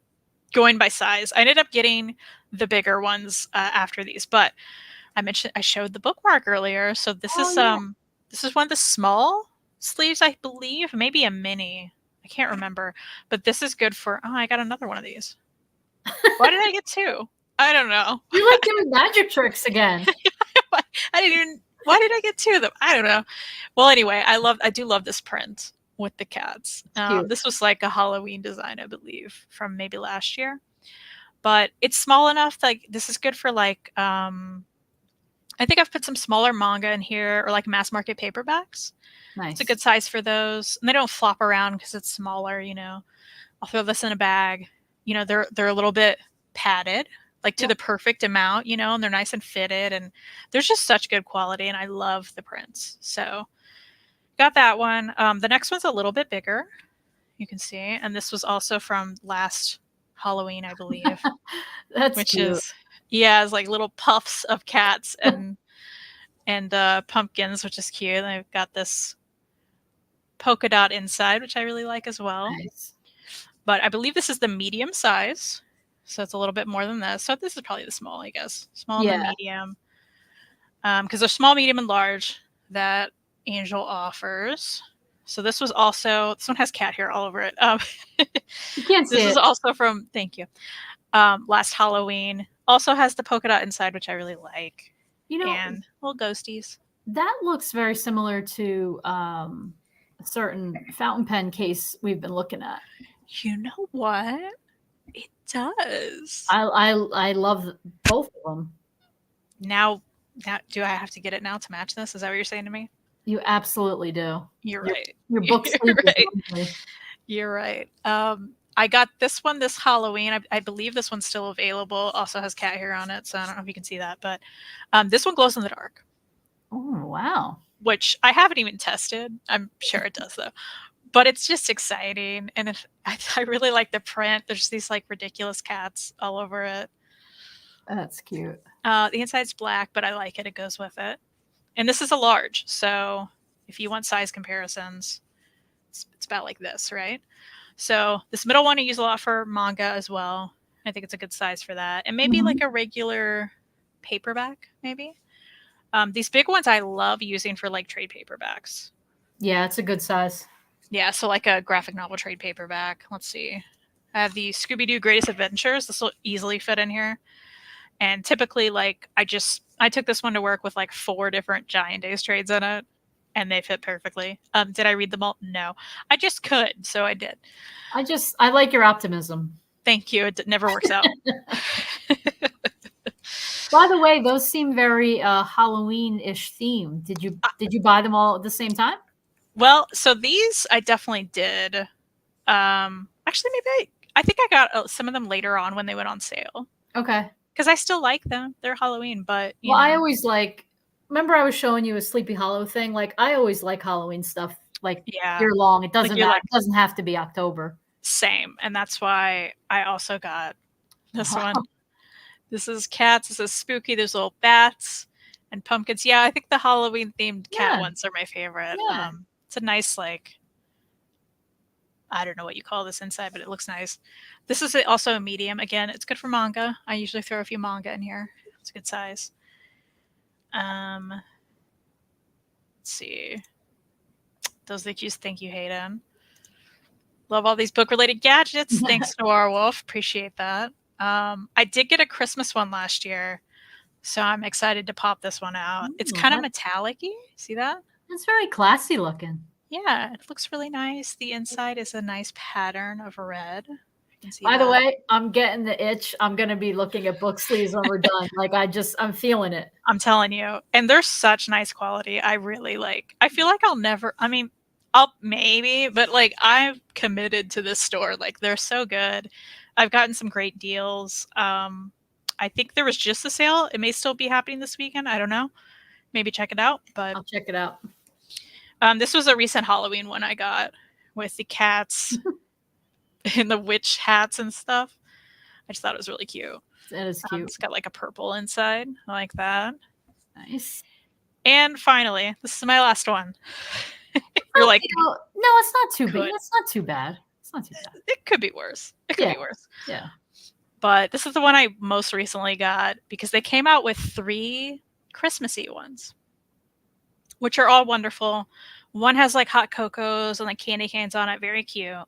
going by size. I ended up getting the bigger ones after these, but I showed the bookmark earlier. So this is one of the small sleeves, I believe, maybe a mini. I can't remember, but this is good for. Oh, I got another one of these. Why did I get two? I don't know. You like doing magic tricks again. I didn't even. Why did I get two of them? I don't know. Well, anyway, I do love this print with the cats. This was like a Halloween design, I believe, from maybe last year. But it's small enough. Like this is good for like. I think I've put some smaller manga in here or like mass market paperbacks. Nice. It's a good size for those, and they don't flop around because it's smaller. I'll throw this in a bag. They're a little bit padded, like to the perfect amount, and they're nice and fitted, and there's just such good quality, and I love the prints. So got that one. The next one's a little bit bigger, you can see, and this was also from last Halloween, I believe. That's cute. It's like little puffs of cats and pumpkins, which is cute. And I've got this polka dot inside, which I really like as well. Nice. But I believe this is the medium size. So it's a little bit more than this. So this is probably the small, I guess. Small and the medium. Because there's small, medium, and large that Angel offers. So this one has cat hair all over it. You can't see this it. is also from, thank you, last Halloween. Also has the polka dot inside, which I really like. And little ghosties. That looks very similar to a certain fountain pen case we've been looking at. You know what? It does. I love both of them. Now, do I have to get it now to match this? Is that what you're saying to me? You absolutely do. You're right. Your book's right. You're right. I got this one this Halloween. I believe this one's still available. Also has cat hair on it, so I don't know if you can see that. But this one glows in the dark. Oh, wow. Which I haven't even tested. I'm sure it does, though. But it's just exciting. And I really like the print. There's these like ridiculous cats all over it. That's cute. The inside's black, but I like it. It goes with it. And this is a large. So if you want size comparisons, it's about like this, right? So this middle one I use a lot for manga as well. I think it's a good size for that. And maybe like a regular paperback, maybe. These big ones I love using for like trade paperbacks. Yeah, it's a good size. Yeah, so like a graphic novel trade paperback. Let's see. I have the Scooby-Doo Greatest Adventures. This will easily fit in here. And typically, like, I took this one to work with like 4 different Giant Days trades in it, and they fit perfectly. Did I read them all? No. I just could, so I did. I like your optimism. Thank you. It never works out. By the way, those seem very Halloween-ish themed. Did you buy them all at the same time? Well, so these I definitely did. Actually, maybe I think I got some of them later on when they went on sale. Okay. Because I still like them. They're Halloween, but you well, know. I always like. Remember, I was showing you a Sleepy Hollow thing. Like, I always like Halloween stuff, like year long. It doesn't matter. It doesn't have to be October. Same, and that's why I also got this one. This is cats. This is spooky. There's little bats and pumpkins. Yeah, I think the Halloween themed cat ones are my favorite. Yeah. It's a nice, like, I don't know what you call this inside, but it looks nice. This is also a medium. Again, it's good for manga. I usually throw a few manga in here. It's a good size. Let's see. Those that you think you hate him. Love all these book-related gadgets. Thanks, Noir Wolf. Appreciate that. I did get a Christmas one last year, so I'm excited to pop this one out. It's kind of metallic-y. See that? It's very classy looking. Yeah, it looks really nice. The inside is a nice pattern of red. By the way, I'm getting the itch. I'm going to be looking at book sleeves when we're done. Like, I'm feeling it. I'm telling you. And they're such nice quality. I really like. I feel like I'll maybe, but like, I'm committed to this store. Like, they're so good. I've gotten some great deals. I think there was just a sale. It may still be happening this weekend. I don't know. Maybe check it out. But I'll check it out. This was a recent Halloween one I got with the cats and the witch hats and stuff. I just thought it was really cute. That is cute. It's got like a purple inside. I like that. Nice. And finally, this is my last one. You're like, no, it's not too bad. It's not too bad. It's not too bad. It could be worse. It could be worse. Yeah. But this is the one I most recently got because they came out with 3 Christmassy ones, which are all wonderful. One has like hot cocos and like candy canes on it. Very cute.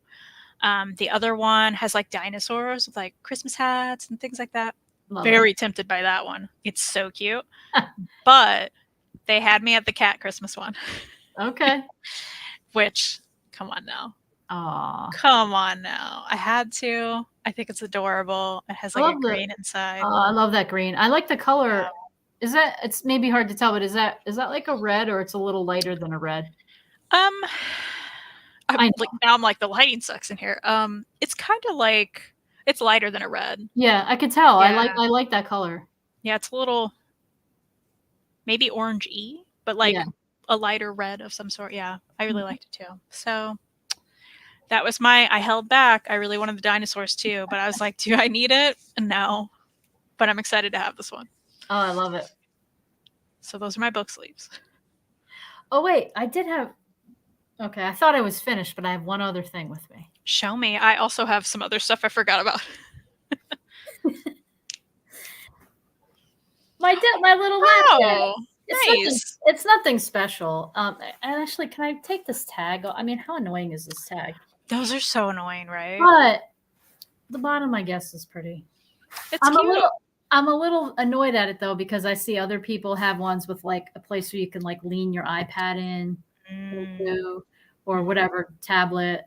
The other one has like dinosaurs with like Christmas hats and things like that. Very tempted by that one. It's so cute. But they had me at the cat Christmas one. Okay. Which, come on now. Aww. Come on now. I had to. I think it's adorable. It has like a green inside. I love that green. I like the color. Yeah. It's maybe hard to tell, but is that like a red or it's a little lighter than a red? I'm like the lighting sucks in here. It's kind of like it's lighter than a red. Yeah, I could tell. Yeah. I like that color. Yeah, it's a little maybe orange-y, but like a lighter red of some sort. Yeah, I really liked it too. So that was I held back. I really wanted the dinosaurs too, but I was like, do I need it? No. But I'm excited to have this one. Oh, I love it. So those are my book sleeves. Oh, wait. I did have... Okay, I thought I was finished, but I have one other thing with me. Show me. I also have some other stuff I forgot about. my little laptop. Nice. It's nothing special. And actually, can I take this tag? I mean, how annoying is this tag? Those are so annoying, right? But the bottom, I guess, is pretty. It's cute. I'm a little annoyed at it though because I see other people have ones with like a place where you can like lean your iPad in, or whatever tablet.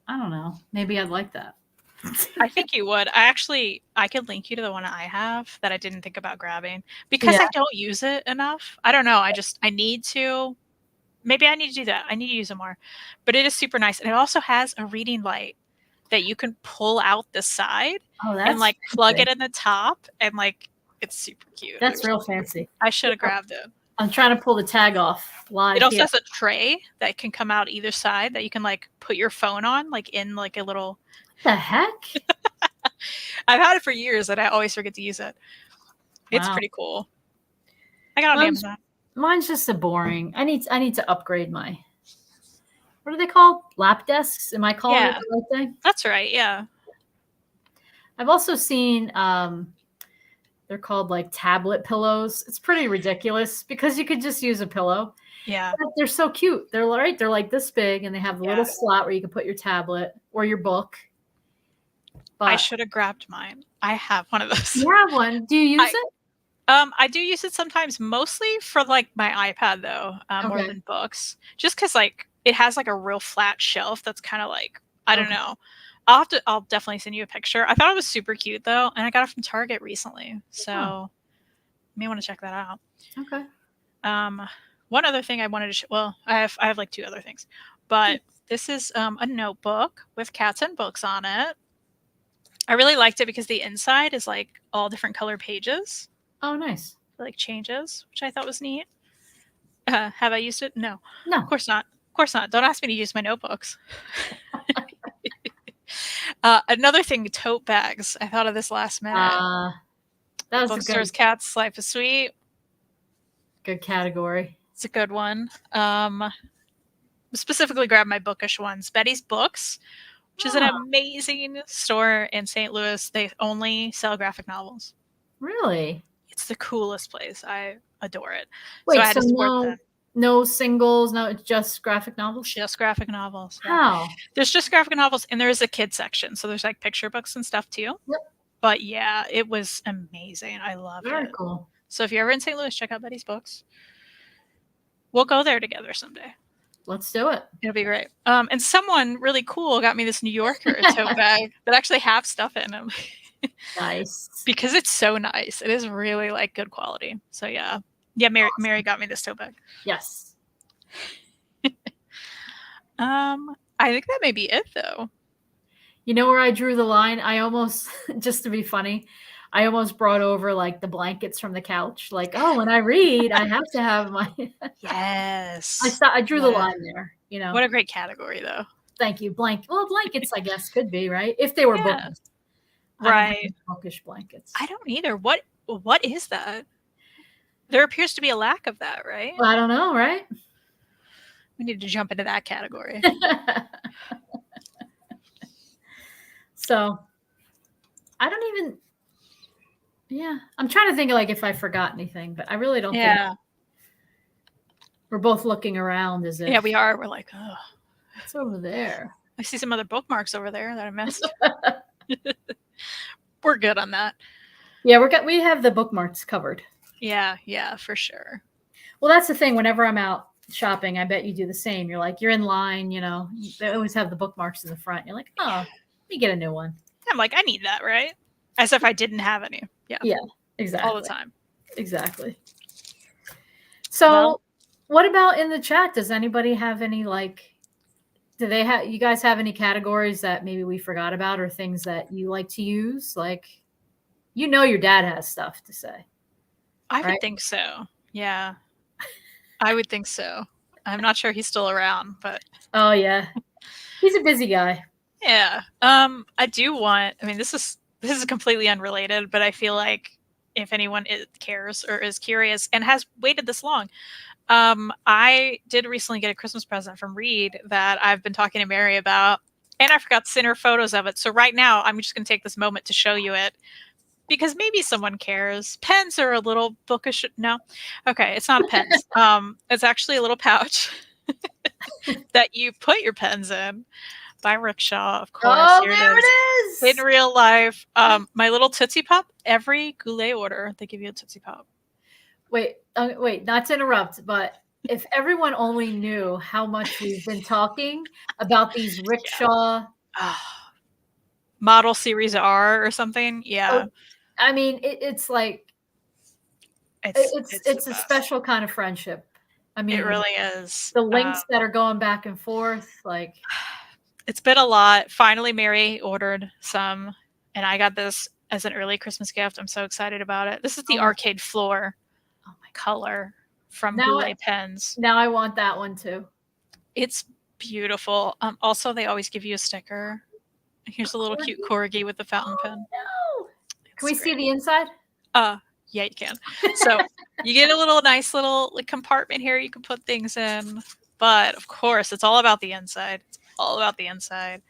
I don't know. Maybe I'd like that. I think you would. I could link you to the one I have that I didn't think about grabbing because I don't use it enough. I don't know. I need to. Maybe I need to do that. I need to use it more. But it is super nice. And it also has a reading light that you can pull out the side and like plug it in the top. And like, it's super cute. That's real fancy. I should have grabbed it. I'm trying to pull the tag off live. It also has a tray that can come out either side that you can like put your phone on, like in like a little. What the heck? I've had it for years and I always forget to use it. It's pretty cool. I got it on Amazon. Mine's just a boring. I need to upgrade my. What are they called? Lap desks? Am I calling it the right thing? That's right. Yeah. I've also seen they're called like tablet pillows. It's pretty ridiculous because you could just use a pillow. Yeah. But they're so cute. They're like this big and they have the little slot where you can put your tablet or your book. I but should have grabbed mine. I have one of those. you have one. Do you use I it? I do use it sometimes, mostly for like my iPad though, more Okay. than books. Just because like it has like a real flat shelf that's kind of like I don't Okay. know. I'll definitely send you a picture. I thought it was super cute though, and I got it from Target recently, Oh, so you may want to check that out. okay. Um, one other thing I wanted to well, I have like two other things, but this is a notebook with cats and books on it. I really liked it because the inside is like all different color pages, Oh, nice. like changes, which I thought was neat. Have I used it? No, of No. course not. Of course not. Don't ask me to use my notebooks. Another thing, tote bags. I thought of this last minute. Uh, that was a Bookstores, cats, life is sweet. good category. It's a good one. Specifically, grab my Bookish ones. Betty's Books, which is an Oh, amazing store in St. Louis. They only sell graphic novels. really? It's the coolest place. I adore it. So I Wait, had so to support them. no singles, no, it's just graphic novels? Just graphic novels. Yeah. How? There's just graphic novels, and there's a kid section. So there's like picture books and stuff too. Yep. But yeah, it was amazing. I loved Very it. cool. So if you're ever in St. Louis, check out Betty's Books. We'll go there together someday. Let's do it. It'll be great. And someone really cool got me this New Yorker tote bag that actually have stuff in them. Nice. Because it's so nice. It is really like good quality. So yeah. Yeah, Mary got me this tote bag. Yes. I think that may be it though. You know where I drew the line? I almost, just to be funny, I almost brought over like the blankets from the couch. Like, oh, when I read, I have to have my. Yes. I drew the line there. You know. What a great category though. Thank you. Well, blankets, I guess, could be right if they were Yeah. bookish. Right. Bookish blankets. I don't either. What is that? There appears to be a lack of that, right? Well, I don't know, right? We need to jump into that category. So, I don't even. Yeah, I'm trying to think of like if I forgot anything, but I really don't think. We're both looking around as if. Yeah, we are. We're like, oh, it's over there. I see some other bookmarks over there that I missed. We're good on that. Yeah, we have the bookmarks covered. Yeah, for sure. Well, that's the thing. Whenever I'm out shopping, I bet you do the same. You're like, you're in line, you know, they always have the bookmarks in the front. You're like, oh, let me get a new one. I'm like, I need that, right? As if I didn't have any. Yeah, exactly. All the time. Exactly. So, what about in the chat? Does anybody have any like, you guys have any categories that maybe we forgot about or things that you like to use? Like, you know, your dad has stuff to say. I would think so. Yeah. I would think so. I'm not sure he's still around, but. Oh, yeah. He's a busy guy. Yeah. I do want, I mean, this is completely unrelated, but I feel like if anyone cares or is curious and has waited this long, I did recently get a Christmas present from Reed that I've been talking to Mary about, and I forgot to send her photos of it. So right now, I'm just going to take this moment to show you it because maybe someone cares. Pens are a little bookish. No, okay, it's not a pen. It's actually a little pouch that you put your pens in. By Rickshaw, of course. Oh, here there it is. In real life. My little Tootsie Pop. Every Goulet order, they give you a Tootsie Pop. Wait, not to interrupt, but if everyone only knew how much we've been talking about these Rickshaw Model Series R or something. Yeah. Oh, I mean, it's like it's a special kind of friendship. I mean, it really is. The links that are going back and forth, like it's been a lot. Finally, Mary ordered some, and I got this as an early Christmas gift. I'm so excited about it. This is the arcade floor color from Goulet pens. Now I want that one too. It's beautiful. Also, they always give you a sticker. Here's a little cute corgi with the fountain pen. No. Can we see the inside? Yeah, you can. So you get a nice little compartment here you can put things in. But of course, it's all about the inside. It's all about the inside.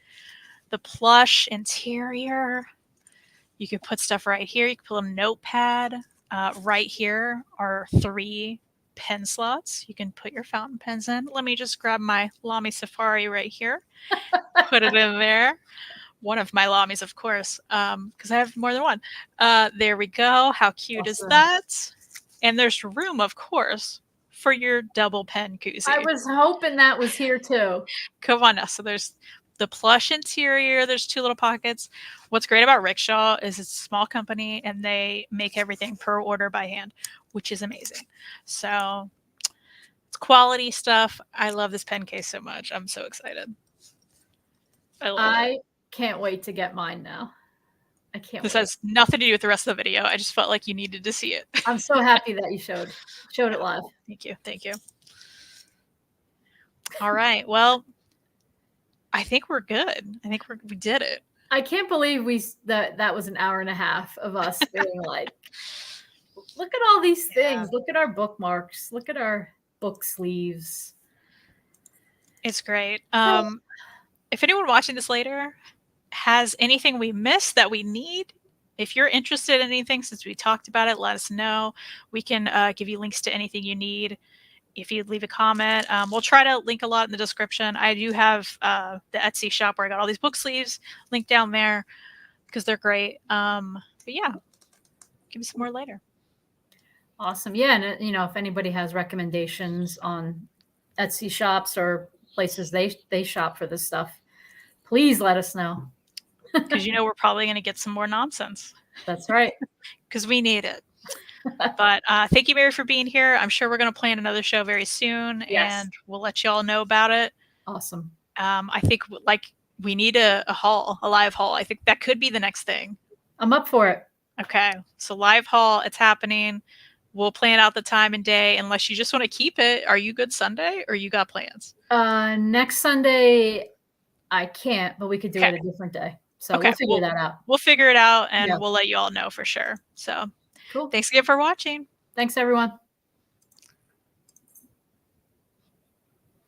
The plush interior. You can put stuff right here. You can put a notepad. Right here are 3 pen slots. You can put your fountain pens in. Let me just grab my Lamy Safari right here. Put it in there. one of my Lamis, of course, because I have more than one. There we go. How cute is Awesome. that? And there's room, of course, for your double pen koozie. I was hoping that was here too. Come on now. So there's the plush interior. There's 2 little pockets. What's great about Rickshaw is it's a small company and they make everything per order by hand, which is amazing. So it's quality stuff. I love this pen case so much. I'm so excited. I can't wait to get mine now. I can't This wait. has nothing to do with the rest of the video. I just felt like you needed to see it. I'm so happy that you showed it live. Thank you. Thank you. All right. Well, I think we're good. I think we did it. I can't believe that was an hour and a half of us being like, look at all these things. Look at our bookmarks. Look at our book sleeves. It's great. If anyone watching this later has anything we missed that we need, if you're interested in anything since we talked about it, let us know. We can give you links to anything you need. If you'd leave a comment, we'll try to link a lot in the description. I do have the Etsy shop where I got all these book sleeves linked down there because they're great. But yeah, give me some more later. Awesome. Yeah. And you know, if anybody has recommendations on Etsy shops or places they shop for this stuff, please let us know. Because you know we're probably going to get some more nonsense. That's right. Because we need it. But thank you, Mary, for being here. I'm sure we're going to plan another show very soon, and we'll let you all know about it. Awesome. I think we need a haul, a live haul. I think that could be the next thing. I'm up for it. Okay. So live haul, it's happening. We'll plan out the time and day unless you just want to keep it. Are you good Sunday or you got plans? Next Sunday, I can't, but we could do it a different day. So we'll figure that out. We'll figure it out and we'll let you all know for sure. So cool. Thanks again for watching. Thanks, everyone.